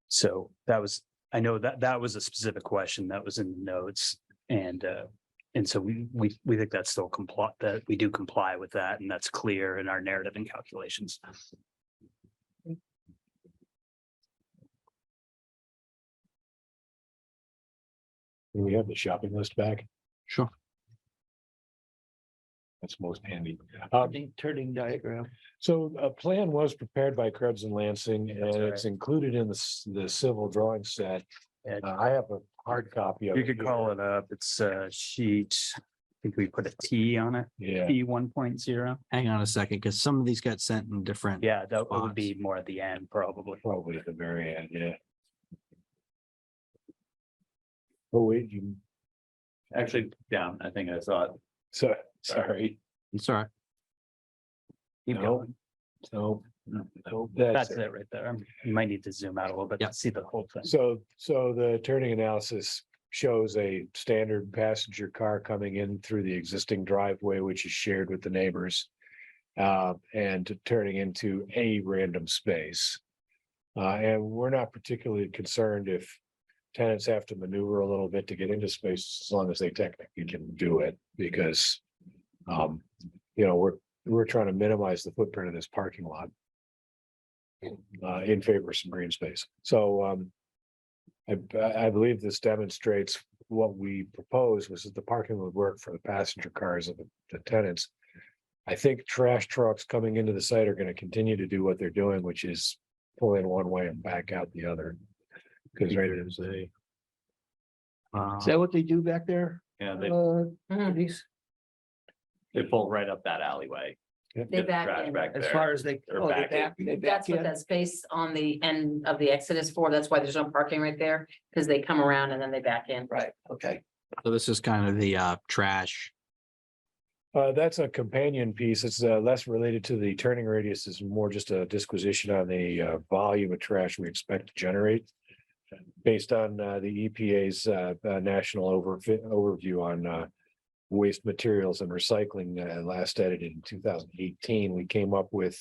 So that was, I know that was a specific question that was in the notes. And so we think that's still that we do comply with that, and that's clear in our narrative and calculations. Do we have the shopping list back? Sure. That's most handy. Turning diagram. So a plan was prepared by Krebs and Lansing, and That's it's included in the civil drawing set. Yeah. I have a hard copy of it. You could call it up. It's sheet. I think we put a T on it. Yeah, T 1.0. Hang on a second, because some of these got sent in different. Yeah, that would Spots. be more at the end, probably. probably at the very end, yeah. Oh, wait, you, Actually, down, I think I saw it. sorry, It's all right. Keep No. going. no, That's it right there. You might need to zoom out a little bit Yeah. to see the whole thing. So the turning analysis shows a standard passenger car coming in through the existing driveway, which is shared with the neighbors. And turning into a random space. And we're not particularly concerned if tenants have to maneuver a little bit to get into space, as long as they technically can do it, because we're trying to minimize the footprint of this parking lot. In favor of some green space. So I believe this demonstrates what we proposed was that the parking would work for the passenger cars of the tenants. I think trash trucks coming into the site are going to continue to do what they're doing, which is pull in one way and back out the other. Because right there's a, Is that what they do back there? Yeah, Denise? they pull right up that alleyway. They Get the back trash in. back As there. far as they, Or oh, they back in. back, they back That's what in? that space on the end of the exit is for. That's why there's no parking right there, because they come around and then they back in. Right, okay. So this is kind of the trash. that's a companion piece. It's less related to the turning radius. It's more just a disquisition on the volume of trash we expect to generate. Based on the EPA's national overview on waste materials and recycling, last edited in 2018, we came up with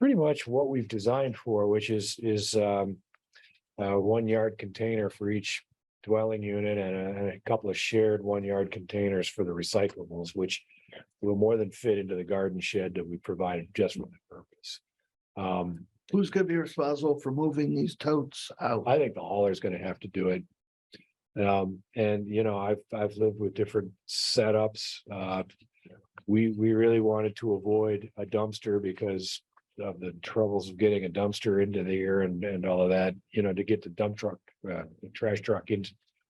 pretty much what we've designed for, which is a 1 yard container for each dwelling unit and a couple of shared 1 yard containers for the recyclables, which will more than fit into the garden shed that we provided just for that purpose. Who's gonna be responsible for moving these totes out? I think the hauler's gonna have to do it. And I've lived with different setups. We really wanted to avoid a dumpster because the troubles of getting a dumpster into there and all of that, you know, to get the dump truck, the trash truck in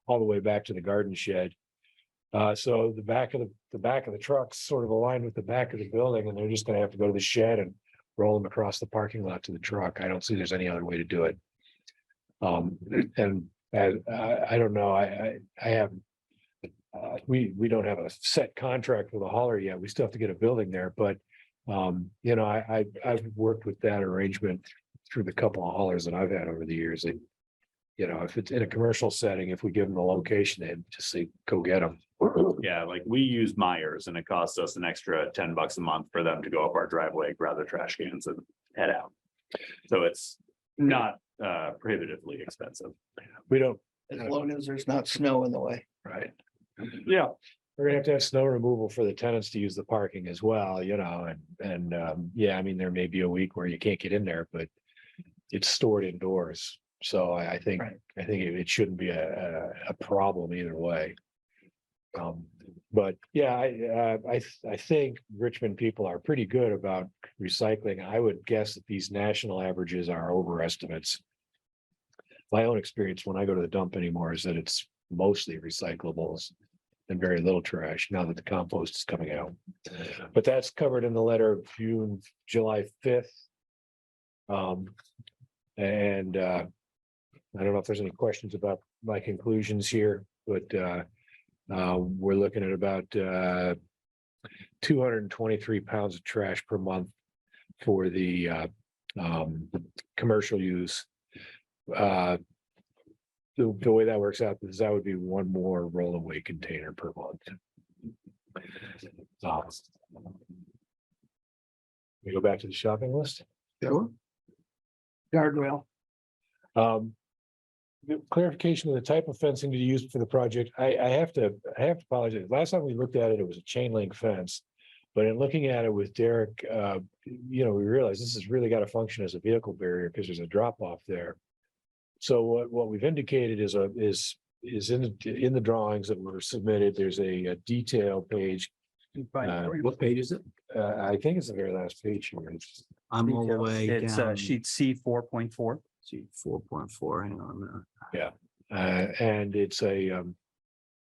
all the way back to the garden shed. So the back of the truck's sort of aligned with the back of the building, and they're just gonna have to go to the shed and roll them across the parking lot to the truck. I don't see there's any other way to do it. And I don't know, I have. We don't have a set contract with a hauler yet. We still have to get a building there, but you know, I've worked with that arrangement through the couple of haulers that I've had over the years. They, you know, if it's in a commercial setting, if we give them the location, they just say, go get them. Yeah, like we use Myers and it costs us an extra $10 a month for them to go up our driveway, grab their trash cans and head out. So it's not prohibitively expensive. We don't. As long as there's not snow in the way. Right. Yeah. We're gonna have to have snow removal for the tenants to use the parking as well, you know, and yeah, I mean, there may be a week where you can't get in there, but it's stored indoors. So I think, I think it shouldn't be a problem either way. But yeah, I think Richmond people are pretty good about recycling. I would guess that these national averages are overestimates. My own experience when I go to the dump anymore is that it's mostly recyclables and very little trash now that the compost is coming out. But that's covered in the letter of July 5th. And I don't know if there's any questions about my conclusions here, but we're looking at about 223 pounds of trash per month for the commercial use. The way that works out is that would be one more rollaway container per month. We go back to the shopping list. Sure. Guardrail. The clarification of the type of fencing to use for the project, I have to apologize. Last time we looked at it, it was a chain link fence. But in looking at it with Derek, you know, we realized this has really got to function as a vehicle barrier because there's a drop off there. So what we've indicated is in the drawings that were submitted, there's a detail page. What page is it? I think it's the very last page here. I'm all the way It's down. sheet C 4.4. See 4.4. Hang on a minute. Yeah, and it's a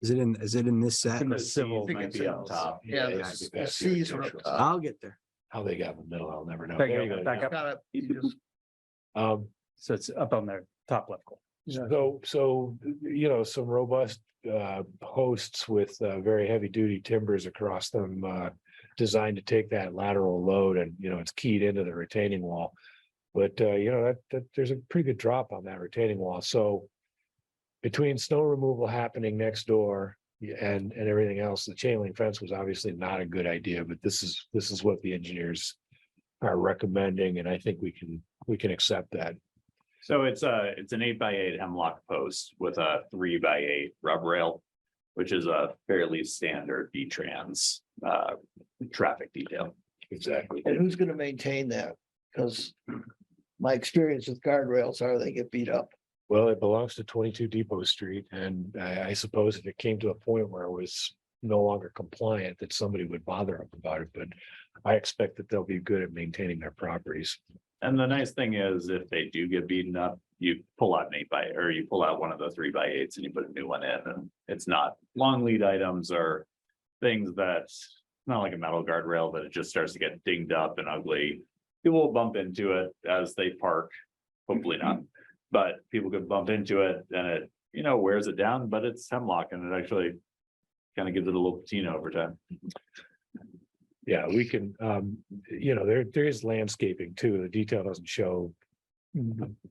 Is it in this set? In the civil. Might be up top. Yeah, the C's are up top. I'll get there. how they got in the middle, I'll never know. Back There up, you go. back up. Gotta- you just- So it's up on their top left corner. So, you know, some robust posts with very heavy duty timbers across them, designed to take that lateral load, and, you know, it's keyed into the retaining wall. But you know, that there's a pretty good drop on that retaining wall. So between snow removal happening next door and everything else, the chain link fence was obviously not a good idea, but this is what the engineers are recommending, and I think we can accept that. So it's an 8x8 hemlock post with a 3x8 rub rail, which is a fairly standard V-Trans traffic detail. Exactly. And who's gonna maintain that? Because my experience with guardrails are they get beat up. Well, it belongs to 22 Depot Street, and I suppose if it came to a point where it was no longer compliant, that somebody would bother them about it, but I expect that they'll be good at maintaining their properties. And the nice thing is, if they do get beaten up, you pull out an 8x, or you pull out one of the 3x8s and you put a new one in, and it's not long lead items or things that's not like a metal guardrail, but it just starts to get dinged up and ugly. People will bump into it as they park, hopefully not, but people could bump into it and it, you know, wears it down, but it's hemlock and it actually kind of gives it a little patina over time. Yeah, we can, you know, there is landscaping too. The detail doesn't show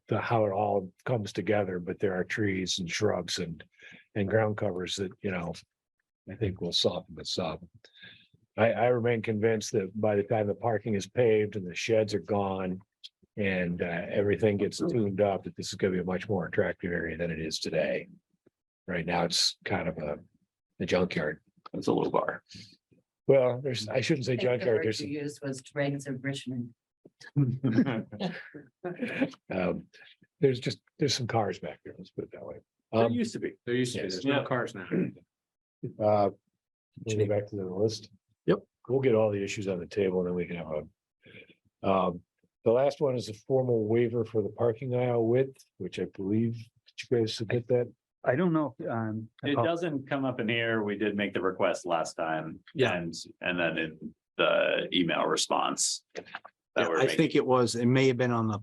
how it all comes together, but there are trees and shrubs and ground covers that, you know, I think will soften this up. I remain convinced that by the time the parking is paved and the sheds are gone and everything gets tuned up, that this is going to be a much more attractive area than it is today. Right now, it's kind of a junkyard. It's a low bar. Well, I shouldn't say I think the junkyard. word There's you used was dregs of Richmond. there's some cars back there. Let's put it that way. There used to be. There's no cars now. We'll go back to the list. Yep. We'll get all the issues on the table and then we can have The last one is a formal waiver for the parking aisle width, which I believe, did you guys submit that? I don't know. It doesn't come up in here. We did make the request last time. Yeah. And then in the email response. that we're I making. think it may have been on the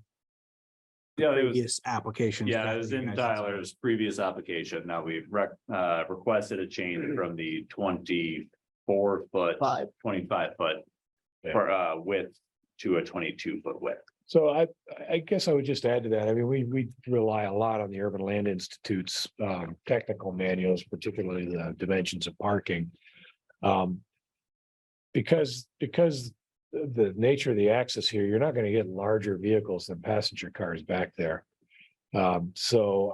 Yeah, it was, previous application. yeah, it was in Tyler's previous application. Now we've requested a change from the 24-foot, 25-foot width to a 22-foot width. So I guess I would just add to that. I mean, we rely a lot on the Urban Land Institute's technical manuals, particularly the dimensions of parking. Because the nature of the access here, you're not going to get larger vehicles than passenger cars back there. So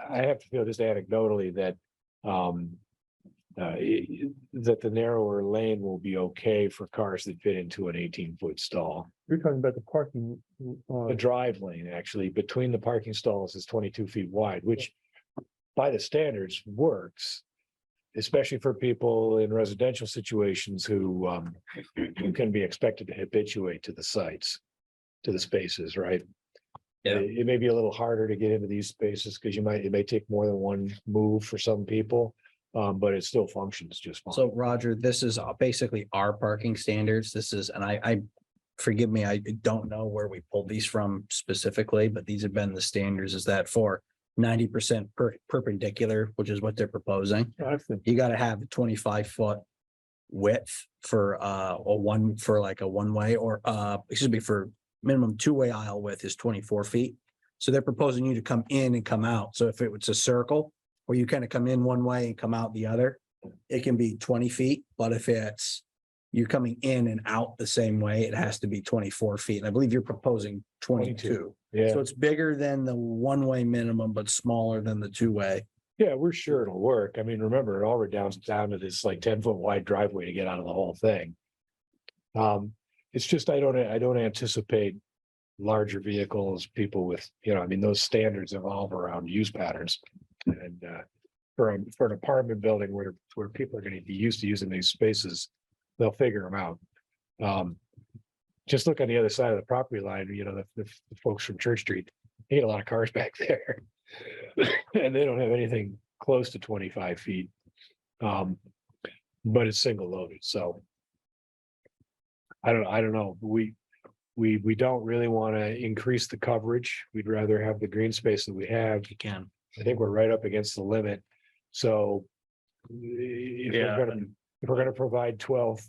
I have to feel just anecdotally that that the narrower lane will be okay for cars that fit into an 18-foot stall. You're talking about the parking. The drive lane actually between the parking stalls is 22 feet wide, which by the standards works, especially for people in residential situations who can be expected to habituate to the sites, to the spaces, right? Yeah. It may be a little harder to get into these spaces because it may take more than one move for some people, but it still functions just fine. So Roger, this is basically our parking standards. This is, and I forgive me, I don't know where we pulled these from specifically, but these have been the standards, is that for 90% perpendicular, which is what they're proposing. You got to have a 25-foot width for like a one-way, or excuse me, for minimum two-way aisle width is 24 feet. So they're proposing you to come in and come out. So if it was a circle where you kind of come in one way and come out the other, it can be 20 feet. But if it's you're coming in and out the same way, it has to be 24 feet. And I believe you're proposing 22. Yeah. So it's bigger than the one-way minimum, but smaller than the two-way. Yeah, we're sure it'll work. I mean, remember, it all redounds down to this like 10-foot wide driveway to get out of the whole thing. It's just, I don't anticipate larger vehicles, people with, I mean, those standards evolve around use patterns. And for an apartment building where people are going to be used to using these spaces, they'll figure them out. Just look on the other side of the property line, the folks from Church Street, they get a lot of cars back there. And they don't have anything close to 25 feet. But it's single loaded, so. I don't know, we don't really want to increase the coverage. We'd rather have the green space that we have. You can. I think we're right up against the limit, so. If we're gonna provide 12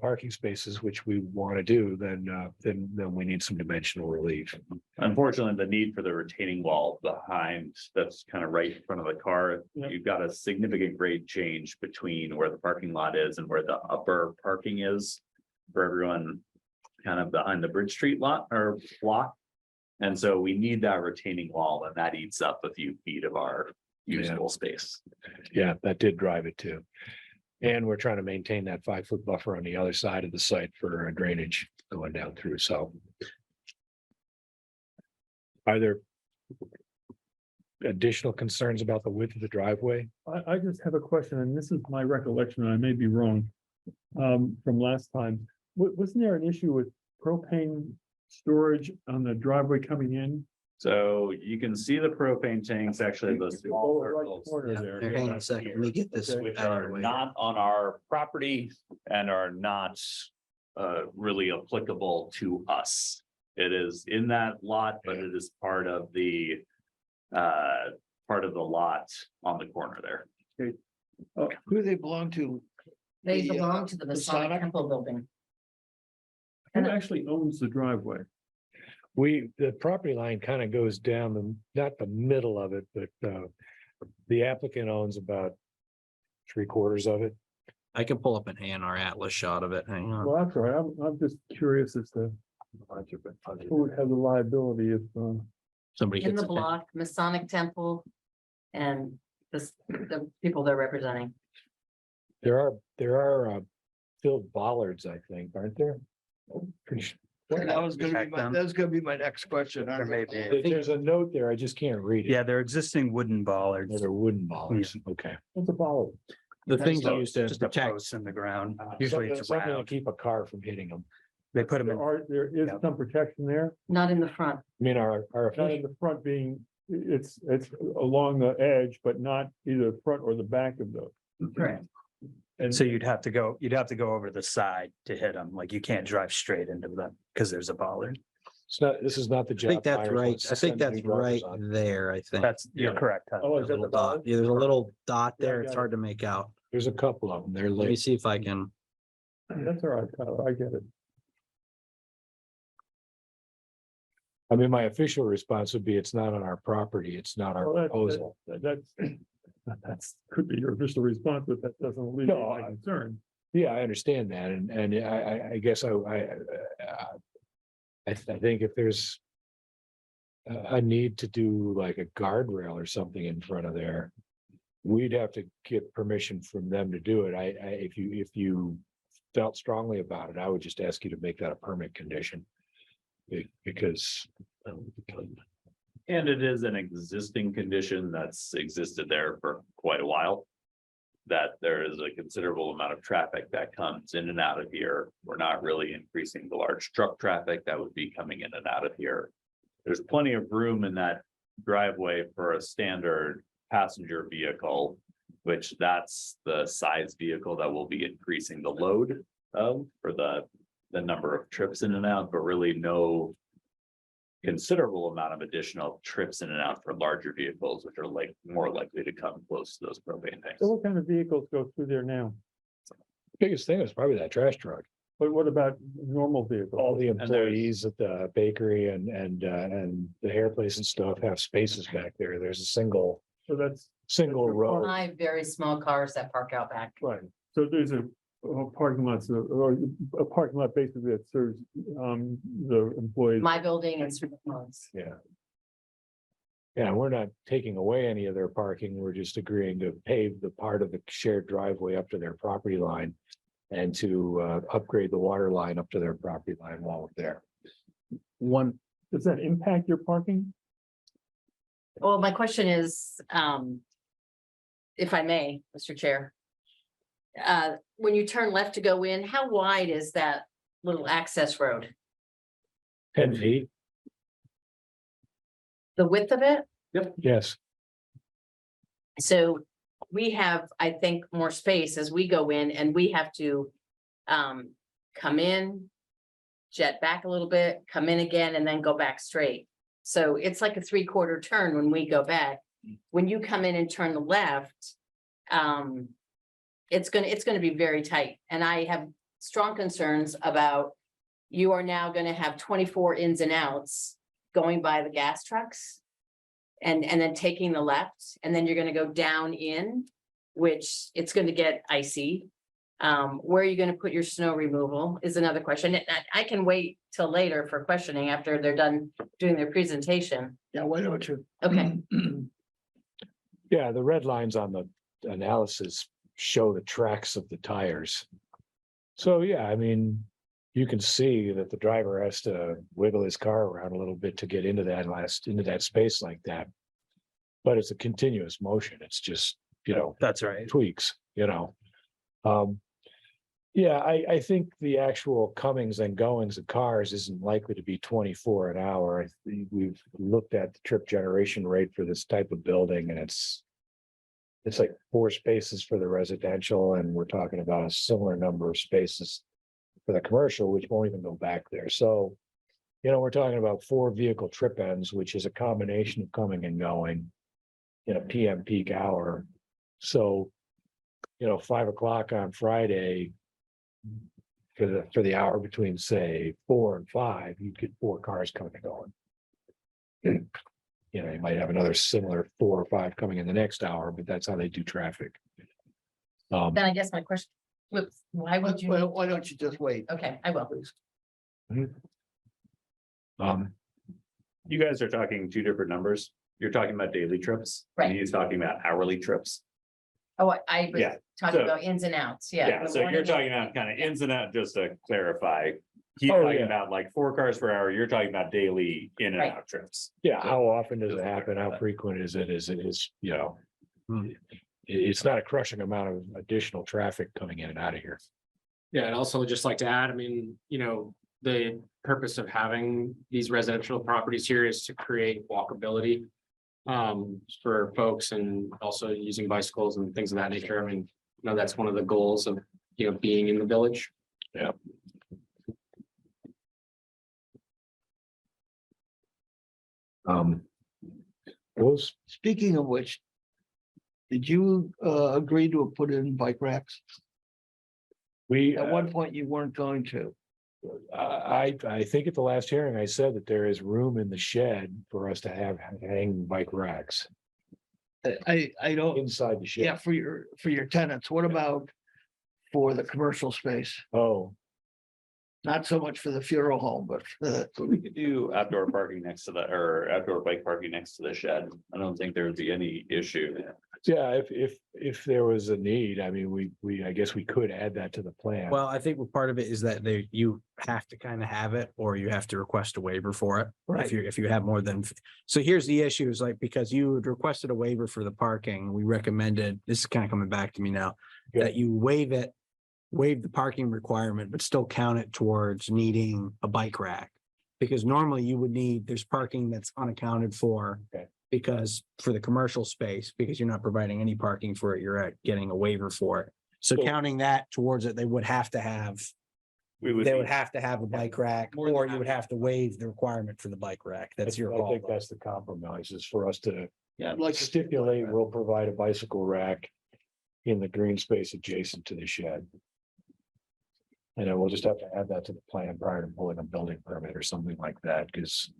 parking spaces, which we want to do, then we need some dimensional relief. Unfortunately, the need for the retaining wall behind, that's kind of right in front of the car. Yeah. You've got a significant grade change between where the parking lot is and where the upper parking is for everyone kind of behind the Bridge Street lot or block. And so we need that retaining wall, and that eats up a few feet of our usable space. Yeah, that did drive it too. And we're trying to maintain that 5-foot buffer on the other side of the site for drainage going down through, so. Are there additional concerns about the width of the driveway? I just have a question, and this is my recollection, and I may be wrong. From last time, wasn't there an issue with propane storage on the driveway coming in? So you can see the propane tanks, actually those small circles, There. Here, hang on a second, let me get this. which out of are the way. not on our property and are not really applicable to us. It is in that lot, but it is part of the lot on the corner there. Who do they belong to? They The, belong to the Masonic Masonic? Temple building. Who actually owns the driveway? The property line kind of goes down not the middle of it, but the applicant owns about 3/4 of it. I can pull up an A&R Atlas shot of it. Hang on. Well, that's all right. I'm just curious as to who would have the liability if, Somebody In hits the it. block, Masonic Temple, and the people they're representing. There are filled bollards, I think, aren't there? Pretty sure. That was gonna be my next question. There may be. There's a note there, I just can't read it. Yeah, they're existing wooden bollards. They're wooden bollards, okay. what's a bollard? The things So, used to just a protect. post in the ground. Usually it's Something to round. keep a car from hitting them. They put them in. There is Yep. some protection there, Not in the front. I mean, our not in the front being, it's along the edge, but not either the front or the back of the. Correct. And So you'd have to go over the side to hit them, like you can't drive straight into them because there's a bollard. it's not, this is not the I job. think that's Myers right. wants to I think send that's new drivers right on. there, I think. You're Yeah. correct. Huh? Oh, is that Little the dot. bollard? Yeah, there's a little dot Yeah, I there. It's got hard to make out. There's a couple of them. They're Let me lit. see if I can. That's all right, Tyler, I get it. I mean, my official response would be, it's not on our property. It's not our Well, proposal. That's, could be your official response, but that doesn't alleviate No, my concern. Yeah, I understand that, and I guess I think if there's a need to do like a guardrail or something in front of there, we'd have to get permission from them to do it. If you felt strongly about it, I would just ask you to make that a permit condition. Because And it is an existing condition that's existed there for quite a while. That there is a considerable amount of traffic that comes in and out of here. We're not really increasing the large truck traffic that would be coming in and out of here. There's plenty of room in that driveway for a standard passenger vehicle, which that's the size vehicle that will be increasing the load of for the number of trips in and out, but really no considerable amount of additional trips in and out for larger vehicles, which are like more likely to come close to those propane tanks. So what kind of vehicles go through there now? biggest thing is probably that trash truck. But what about normal vehicles? All the employees at the bakery and the hair place and stuff have spaces back there. There's a single So that's, row. 5 very small cars that park out back. right, so there's a parking lots, or a parking lot basically that serves, the employees. My building and Swiftmont's. Yeah. Yeah, we're not taking away any of their parking. We're just agreeing to pave the part of the shared driveway up to their property line. And to upgrade the water line up to their property line while we're there. Does that impact your parking? Well, my question is, if I may, Mr. Chair. When you turn left to go in, how wide is that little access road? 10 feet, The width of it? yes. So we have, I think, more space as we go in and we have to come in, jet back a little bit, come in again, and then go back straight. So it's like a 3/4 turn when we go back. When you come in and turn the left, it's gonna be very tight. And I have strong concerns about you are now gonna have 24 ins and outs going by the gas trucks. And then taking the left, and then you're gonna go down in, which it's gonna get icy. Where are you gonna put your snow removal is another question. I can wait till later for questioning after they're done doing their presentation. Yeah, why don't you? Okay, Yeah, the red lines on the analysis show the tracks of the tires. So, yeah, I mean, you can see that the driver has to wiggle his car around a little bit to get into that space like that. But it's a continuous motion. It's just, That's right. tweaks, Yeah, I think the actual comings and goings of cars isn't likely to be 24 an hour. We've looked at the trip generation rate for this type of building and it's like 4 spaces for the residential, and we're talking about a similar number of spaces for the commercial, which won't even go back there. So, we're talking about 4 vehicle trip ends, which is a combination of coming and going in a PM peak hour. So, 5 o'clock on Friday for the hour between, say, 4 and 5, you get 4 cars coming and going. You might have another similar 4 or 5 coming in the next hour, but that's how they do traffic. then I guess my question, whoops, why would you? Why don't you just wait? Okay, I will. You guys are talking 2 different numbers. You're talking about daily trips. Right. And he's talking about hourly trips. Oh, I was Yeah, talking so- about ins and outs, yeah. Yeah, the so you're morning- talking about kind of ins and out, just to clarify. He's Oh, talking yeah. about like 4 cars per hour. You're talking about daily in and Right. out trips. Yeah, how often does it Just to happen? How clarify. frequent is it? It's not a crushing amount of additional traffic coming in and out of here. Yeah, I'd also just like to add, I mean, the purpose of having these residential properties here is to create walkability for folks and also using bicycles and things of that nature. I mean, you know, that's one of the goals of, you know, being in the village. Yeah. Was Speaking of which, did you agree to put in bike racks? we, At one point, you weren't going to. I think at the last hearing, I said that there is room in the shed for us to have hang bike racks I don't, inside the yeah, shed. for your tenants. What about for the commercial space? Oh, Not so much for the funeral home, but for the, So we could do outdoor parking next to that, or outdoor bike parking next to the shed. I don't think there would be any issue. yeah, if there was a need, I mean, I guess we could add that to the plan. Well, I think part of it is that you have to kind of have it, or you have to request a waiver for it. Right. If you have more than, so here's the issue is like, because you had requested a waiver for the parking, we recommended, this is kind of coming back to me now, Yeah. that you waive the parking requirement, but still count it towards needing a bike rack. Because normally you would need, there's parking that's unaccounted for. Okay. Because for the commercial space, because you're not providing any parking for it, you're getting a waiver for it. So So- counting that towards it, they would have to have a bike rack, or you would have to waive the requirement for the bike rack. That's your I call. think that's the compromise, is for us to yeah, I'd like to stipulate, we'll provide a bicycle rack in the green space adjacent to the shed. And then we'll just have to add that to the plan prior to pulling a building permit or something like that, because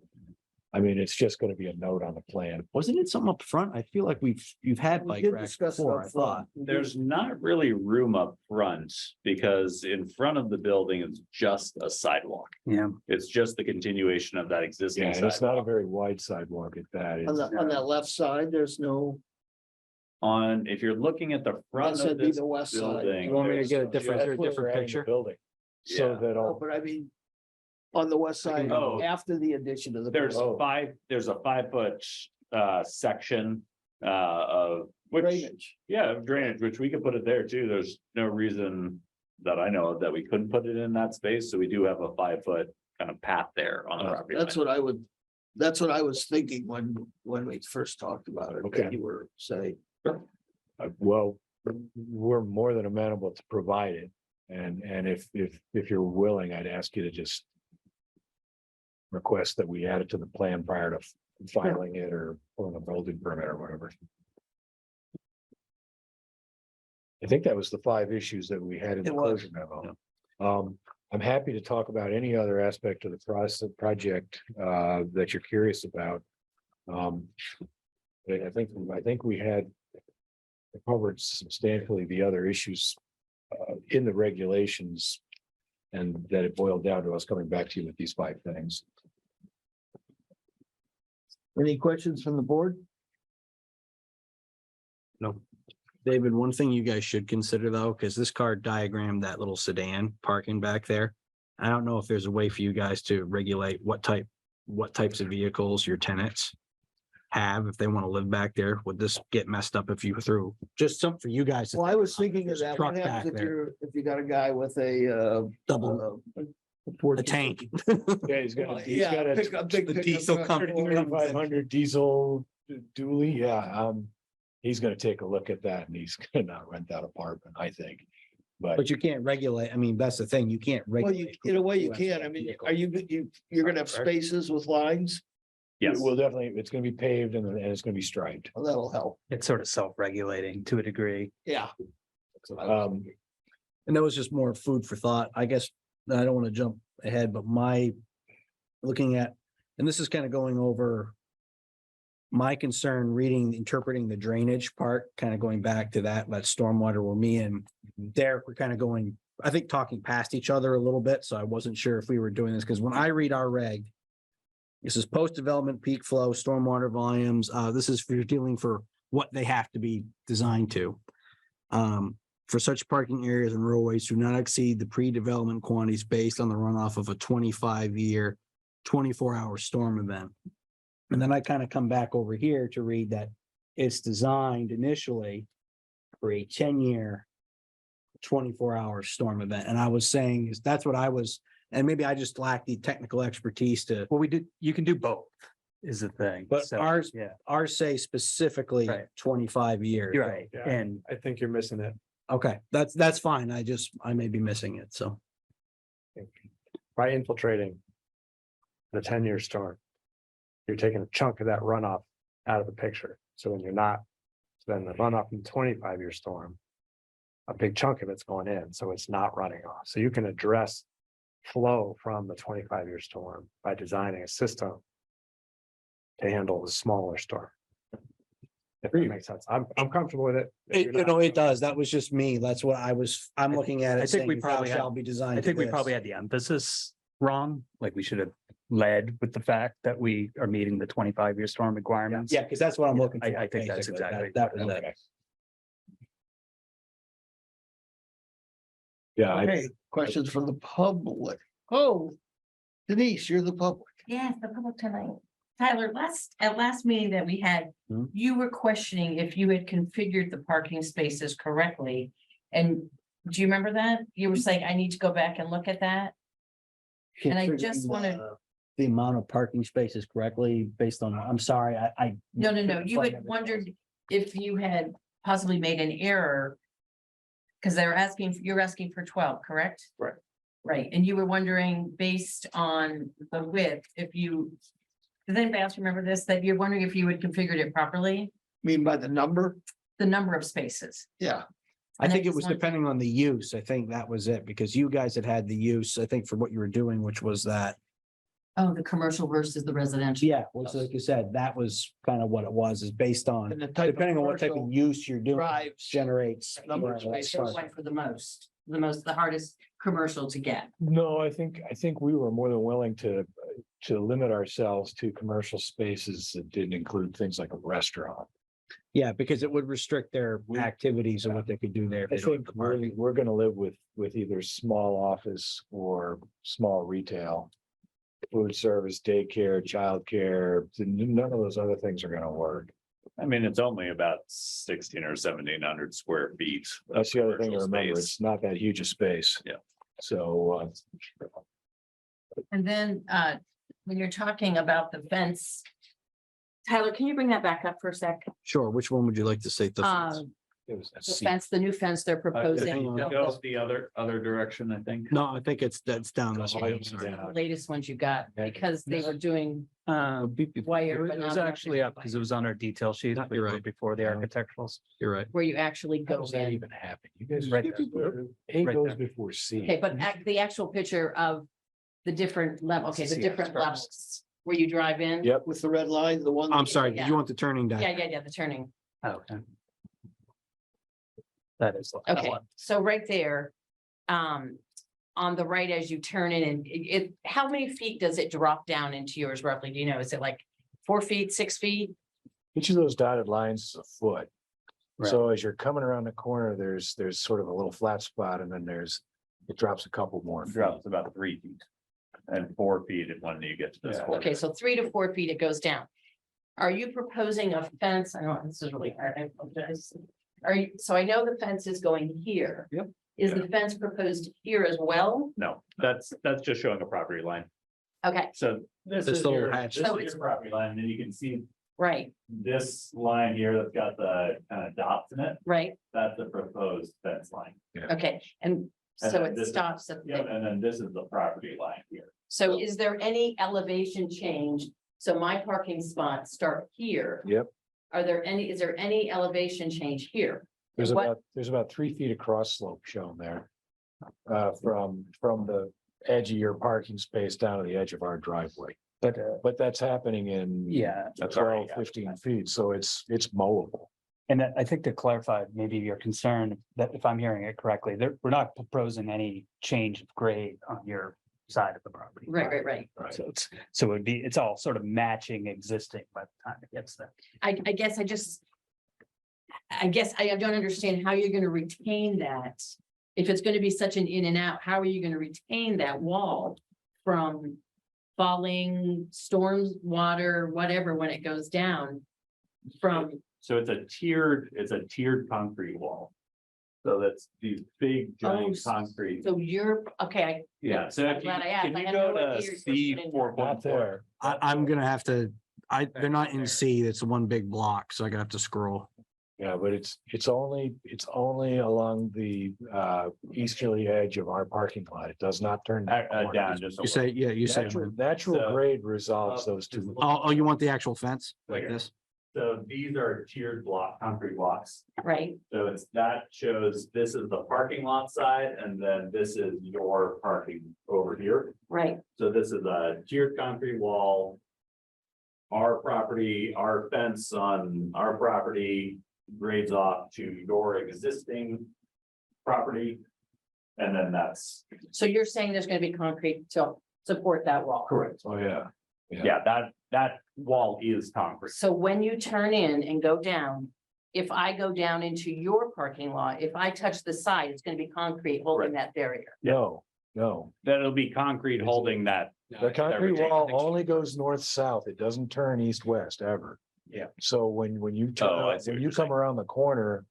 I mean, it's just gonna be a note on the plan. Wasn't it something up front? I feel like you've had We bike did racks discuss it before, up I front. thought. There's not really room up front because in front of the building is just a sidewalk. Yeah. It's just the continuation of that Yeah, existing and it's not a sidewalk. very wide sidewalk at that. On It's- on that left side, there's no, If you're looking at the front Yes, of that'd be this the west side. building. You want me to there's- get a different, That's is there a where we're different adding the picture? Building. So Yeah. that no, all, but I mean, on the west side, Oh. after the addition of the. There's building. there's a 5-foot section of which, Drainage. yeah, of drainage, which we could put it there too. There's no reason that I know of that we couldn't put it in that space. So we do have a 5-foot kind of path there on the property. That's line. that's what I was thinking when we first talked about it. Okay. That you were saying. well, we're more than amenable to provide it. And if you're willing, I'd ask you to just request that we add it to the plan prior to filing it or pulling a building permit or whatever. I think that was the 5 issues that we had in the It was. closure memo. I'm happy to talk about any other aspect of the process, project, that you're curious about. I think we had covered substantially the other issues, in the regulations. And that it boiled down to us coming back to you with these 5 things. Any questions from the board? No. David, one thing you guys should consider though, because this card diagrammed that little sedan parking back there. I don't know if there's a way for you guys to regulate what types of vehicles your tenants have, if they want to live back there. Would this get messed up if you threw just something for you guys? to Well, I think was about? thinking of There's a that. What truck happens back if there, if you got a guy with a double, Ford a tank. Yeah, he's got Yeah, a pick a big the pickup diesel truck. company. 3500 diesel dually, yeah, he's gonna take a look at that and he's gonna not rent that apartment, I think. But But you can't regulate, I mean, that's the thing, you can't Well, regulate. in a way you who has can. what I mean, vehicle. are you're gonna have Correct. spaces with lines? Yes. we'll definitely, it's gonna be paved and it's gonna be striped. Well, that'll help. It's sort of self-regulating to a degree. Yeah. That's what I was thinking. And that was just more food for thought. I guess I don't want to jump ahead, but looking at, and this is kind of going over my concern, interpreting the drainage part, kind of going back to that stormwater where me and Derek were kind of going, I think talking past each other a little bit. So I wasn't sure if we were doing this because when I read our reg, this is post-development peak flow, stormwater volumes. This is for dealing for what they have to be designed to. For such parking areas and roadways do not exceed the pre-development quantities based on the runoff of a 25-year, 24-hour storm event. And then I kind of come back over here to read that it's designed initially for a 10-year, 24-hour storm event. And I was saying that's what I was And maybe I just lack the technical expertise to, Well, you can do both is the thing. but So, ours, yeah, ours say specifically Right. 25 years. you're right. Yeah. And I think you're missing it. Okay, that's fine. I may be missing it, so. By infiltrating the 10-year storm, you're taking a chunk of that runoff out of the picture. So when you're not, then the runoff in the 25-year storm, a big chunk of it's going in, so it's not running off. So you can address flow from the 25-year storm by designing a system to handle the smaller storm. If that makes sense. I'm comfortable with it. If you're not- It does. That was just me. That's what I'm looking at I it think we saying, thou probably shall be designed. I think to we probably this. had the emphasis wrong. Like we should have led with the fact that we are meeting the 25-year storm requirements. Yeah, because that's what I'm looking for. I think that's basically. exactly. That was it. Okay. Yeah, Okay, questions from the public. Oh, Denise, you're the public. Yes, the public tonight. Tyler, at last meeting that we had, Hmm? you were questioning if you had configured the parking spaces correctly. And do you remember that? You were saying, I need to go back and look at that. And I just wanted- The amount of parking spaces correctly based on, I'm sorry, I. No, you had wondered if you had possibly made an error. Because you're asking for 12, correct? Right. Right, and you were wondering, based on the width, if you. Does anybody else remember this, that you're wondering if you had configured it properly, Mean by the number? the number of spaces? Yeah, I And think I it was just depending on the use. I think that was it, because you guys had the use, I think, for what you were doing, which was that. Oh, the commercial versus the residential. Yeah, was like you said, that was kind of what it was, is based on, and the type of depending on what type of commercial use you're doing, drives. generates. Number of Yeah, spaces. So it went for the hardest commercial to get. no, I think we were more than willing to limit ourselves to commercial spaces that didn't include things like a restaurant. Yeah, because it would restrict their activities and what they could do there. if I they don't think have parking. we're gonna live with either small office or small retail. Food service, daycare, childcare, none of those other things are gonna work. I mean, it's only about 16 or 1700 square feet. of That's the other thing to commercial remember. space. It's not that huge a space. Yeah. So, And then, when you're talking about the fence. Tyler, can you bring that back up for a sec? Sure, which one would you like to say? it was a The C. fence, the new fence they're proposing. Go the other direction, I think. No, I think that's down. That's this why way. it was Sorry. down. The latest ones you got, because they were doing It wire. but was not actually up because it was on our detail sheet. We You're were right. Before the architecturals. You're right. Where you actually How go does that in. even happen? You guys. Right A Right goes there. before C. Okay, but the actual picture of the different level, okay, the See, different first. levels where you drive in. Yep. With the red line, the one. I'm sorry, did Yeah. you want the turning Yeah, diagram? the turning. Okay. That is. Okay, so right there, on the right as you turn in, and how many feet does it drop down into yours roughly? Do you know? Is it like 4 feet, 6 feet? Each of those dotted lines is a foot. Right. So as you're coming around the corner, there's sort of a little flat spot and then it drops a couple more. feet. Drops about 3 feet. And 4 feet when you get to this. Yeah. corner. Okay, so 3 to 4 feet it goes down. Are you proposing a fence? I know this is really hard. I apologize. So I know the fence is going here. Yep. Is the fence proposed here as well? No, that's just showing a property line. Okay, So this This is little your, hatch. this So is it's- your property line, and then you can see right, this line here that's got the kind of dots in it. right. That's the proposed fence line. Okay, and so then it this is- stops at Yep, the, and then this is the property line here. so is there any elevation change? So my parking spots start here. Yep. Is there any elevation change here? There's What- about 3 feet of cross slope shown there. From the edge of your parking space down to the edge of our driveway. But that's happening in. Yeah. That's 12, already 15 feet, so it's mowable. And I think to clarify, maybe your concern that if I'm hearing it correctly, we're not proposing any change of grade on your side of the property. Right. So it's all sort of matching existing by the time it gets there. I guess I don't understand how you're gonna retain that. If it's gonna be such an in and out, how are you gonna retain that wall from falling, storms, water, whatever, when it goes down? From, So it's a tiered concrete wall. So that's these big giant Oh, concrete. So you're, okay, Yeah, so I'm if you, glad I asked. can I you had go no to idea you're C putting four that. point four? I'm gonna have to, they're not in C, it's one big block, so I gotta have to scroll. Yeah, but it's only along the easterly edge of our parking lot. It does not turn Down just. a You say, little. yeah, you say, Natural So- grade resolves those two. oh, you want the actual fence like Right. this? So these are tiered block, concrete blocks. Right, So it's, that shows this is the parking lot side and then this is your parking over here. right. So this is a tiered concrete wall. Our property, our fence on our property grades off to your existing property. And then that's So you're saying there's gonna be concrete to support that wall? correct. Oh, yeah. Yeah, that wall is concrete. So when you turn in and go down, if I go down into your parking lot, if I touch the side, it's gonna be concrete holding that barrier. No. That'll be concrete holding that. The concrete everything. wall only goes north-south. It doesn't turn east-west ever. Yeah. So when you turn, Oh, I see when what you you're come saying. around the corner,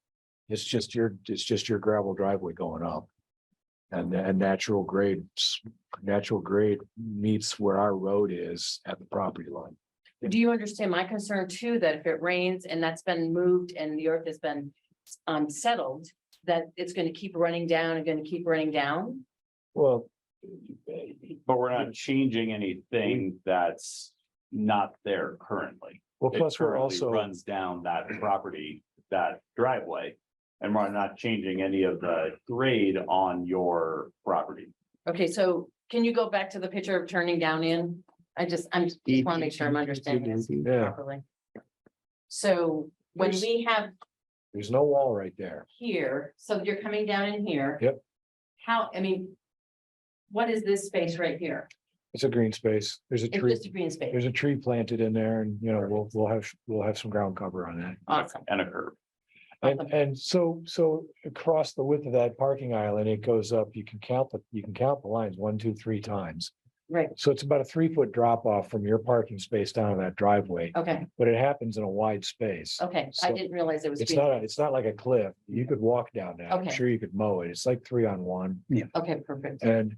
it's just your gravel driveway going up. And natural grade meets where our road is at the property line. Do you understand my concern too, that if it rains and that's been moved and the earth has been settled, that it's gonna keep running down and gonna keep running down? Well, But we're not changing anything that's not there currently. well, It plus we're currently also, runs down that property, that driveway. And we're not changing any of the grade on your property. Okay, so can you go back to the picture of turning down in? I'm just wanna make sure I'm understanding this Yeah. properly. So when we have there's no wall right there. here, so you're coming down in here. Yep. How, I mean, what is this space right here? It's a green space. There's a It's tree, just a green space. there's a tree planted in there and, we'll have some ground cover on that. Awesome. And a curb. And so across the width of that parking island, it goes up, you can count the lines 1, 2, 3 times. Right, So it's about a 3-foot drop off from your parking space down to that driveway, okay, but it happens in a wide space. okay. I So didn't realize it was. It's green. it's not like a cliff. You could walk down that. I'm Okay. sure you could mow it. It's like 3-on-1. Okay, perfect. And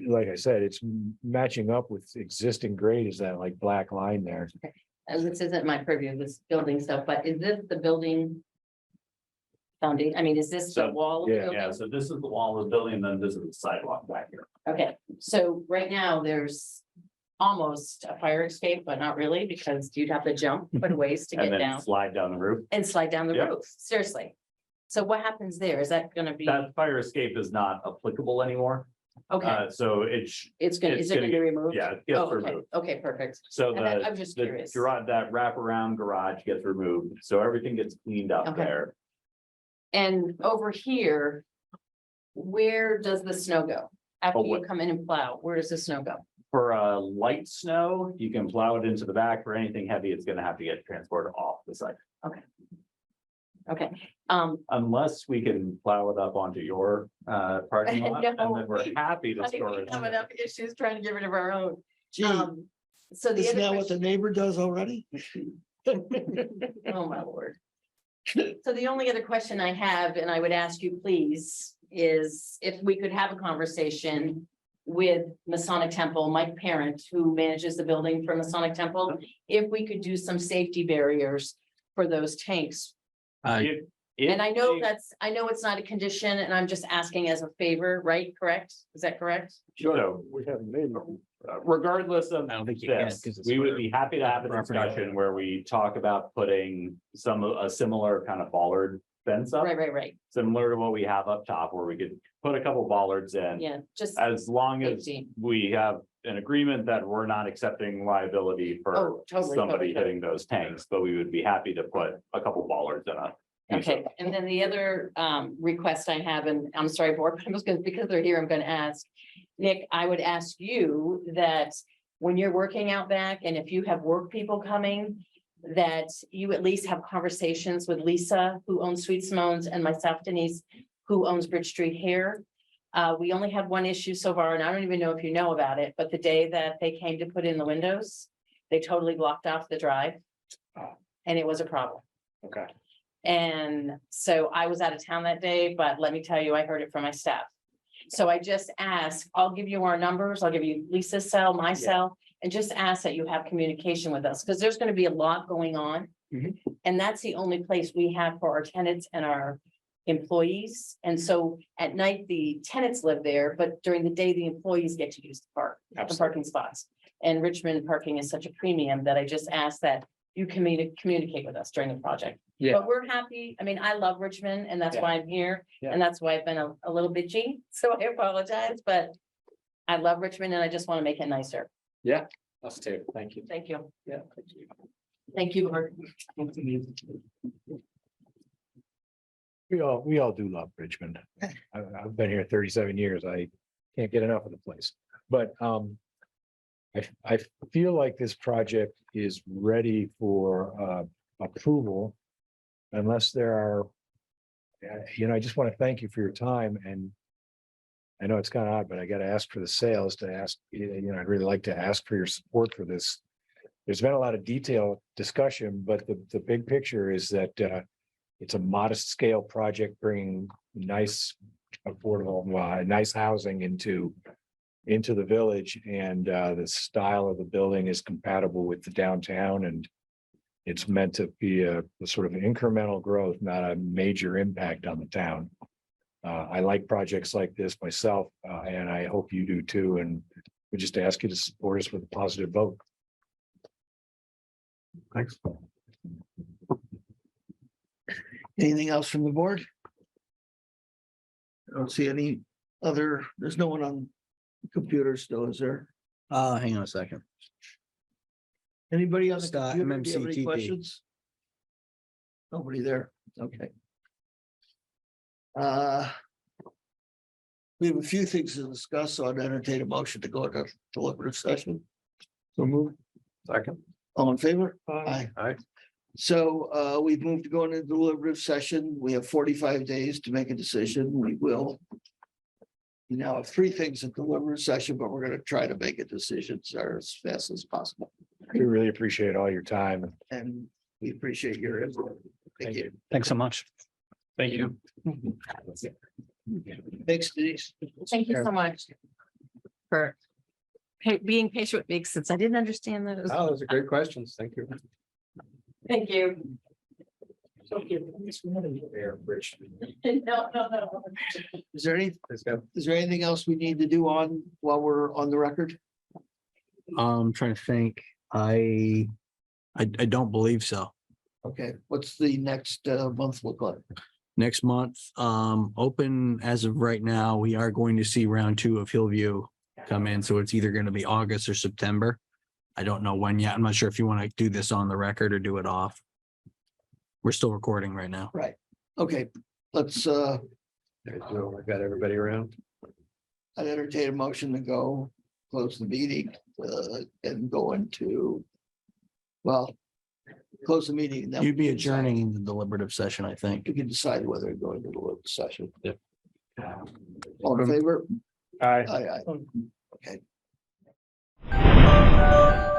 like I said, it's matching up with existing grade is that like black line there. And this isn't my purview, this building stuff, but is this the building? Foundation, I mean, is this the So, wall? of the yeah. building? Yeah, so this is the wall of the building, and then this is the sidewalk back here. Okay, so right now there's almost a fire escape, but not really, because you'd have to jump quite a ways to And get then down slide down the roof. and slide down the Yep. roof, seriously. So what happens there? Is that gonna be, That fire escape is not applicable anymore. okay, So it's, it's gonna, is it gonna be removed? yeah, it gets Oh, okay, removed. okay, perfect. So And I'm just the curious. garage, that wraparound garage gets removed, so everything gets cleaned up Okay. there. And over here, where does the snow go? After Oh, you what- come in and plow, where does the snow go? For light snow, you can plow it into the back. For anything heavy, it's gonna have to get transported off the site. Okay, Unless we can plow it up onto your parking lot, and then No, we're happy to I think store we it. have enough issues trying to get rid of our own. Gee, So the isn't other that what the question, neighbor does already? oh my lord. So the only other question I have, and I would ask you please, is if we could have a conversation with Masonic Temple, Mike Parent, who manages the building for Masonic Temple, if we could do some safety barriers for those tanks. And I know I know it's not a condition, and I'm just asking as a favor, right? Correct? Is that correct? So We haven't made it. regardless of I don't think you can, this, 'cause it's we would for be happy to have a property discussion where we talk about putting a similar kind of bollard fence up. Right. Similar to what we have up top, where we could put a couple bollards in. Yeah, just As long as safety. we have an agreement that we're not accepting liability for Oh, totally, somebody totally. hitting those tanks, but we would be happy to put a couple bollards in a. Okay, and then the other request I have, and I'm sorry, board members, because they're here, I'm gonna ask. Nick, I would ask you that when you're working out back, and if you have work people coming, that you at least have conversations with Lisa, who owns Sweet Simone's, and myself, Denise, who owns Bridge Street Hair. We only had one issue so far, and I don't even know if you know about it, but the day that they came to put in the windows, they totally blocked off the drive. And it was a problem. Okay. And so I was out of town that day, but let me tell you, I heard it from my staff. So I just ask, I'll give you our numbers, I'll give you Lisa's cell, my cell, and just ask that you have communication with us, because there's gonna be a lot going on. And that's the only place we have for our tenants and our employees. And so at night, the tenants live there, but during the day, the employees get to use the park, the parking spots. And Richmond parking is such a premium that I just ask that you communicate with us during the project. Yeah. But we're happy. I mean, I love Richmond and that's why I'm here. Yeah. And that's why I've been a little bitchy. So I apologize, but I love Richmond and I just want to make it nicer. Yeah, us too. Thank you. Thank you. Yeah. Thank you, Lord. We all do love Richmond. I've been here 37 years. I can't get enough of the place. But I feel like this project is ready for approval. Unless there are, I just want to thank you for your time, and I know it's kind of odd, but I got to ask for the sales to ask, I'd really like to ask for your support for this. There's been a lot of detailed discussion, but the big picture is that it's a modest scale project bringing nice, affordable, nice housing into the village, and the style of the building is compatible with the downtown, and it's meant to be a sort of incremental growth, not a major impact on the town. I like projects like this myself, and I hope you do too, and we just ask you to support us with a positive vote. Thanks. Anything else from the board? I don't see any other, there's no one on the computer still, is there? Hang on a second. Anybody on the Scott, computer? Do you have any MMCTP. questions? Nobody there, okay. We have a few things to discuss, so I'd entertain a motion to go into deliberative session. So move. Second. All in favor? Aye. Aye. So we've moved to go into deliberative session. We have 45 days to make a decision. We will. We now have 3 things in deliberative session, but we're going to try to make a decision as fast as possible. We really appreciate all your time. And we appreciate your input. Thank you. Thanks so much. Thank you. Thanks, Denise. Thank you so much for being patient with me since I didn't understand those. Oh, those are great questions. Thank you. Thank you. No. Is there anything else we need to do while we're on the record? I'm trying to think. I don't believe so. Okay, what's the next month look like? Next month, open as of right now, we are going to see round 2 of Hillview come in, so it's either going to be August or September. I don't know when yet. I'm not sure if you want to do this on the record or do it off. We're still recording right now. Right, okay, let's I got everybody around. I'd entertain a motion to go close the meeting and go into, well, close the meeting. and then You'd be we can decide- adjourning in the deliberative session, I think. We can decide whether to go into the deliberative session. Yep. All in favor? Aye. Aye, aye. Okay.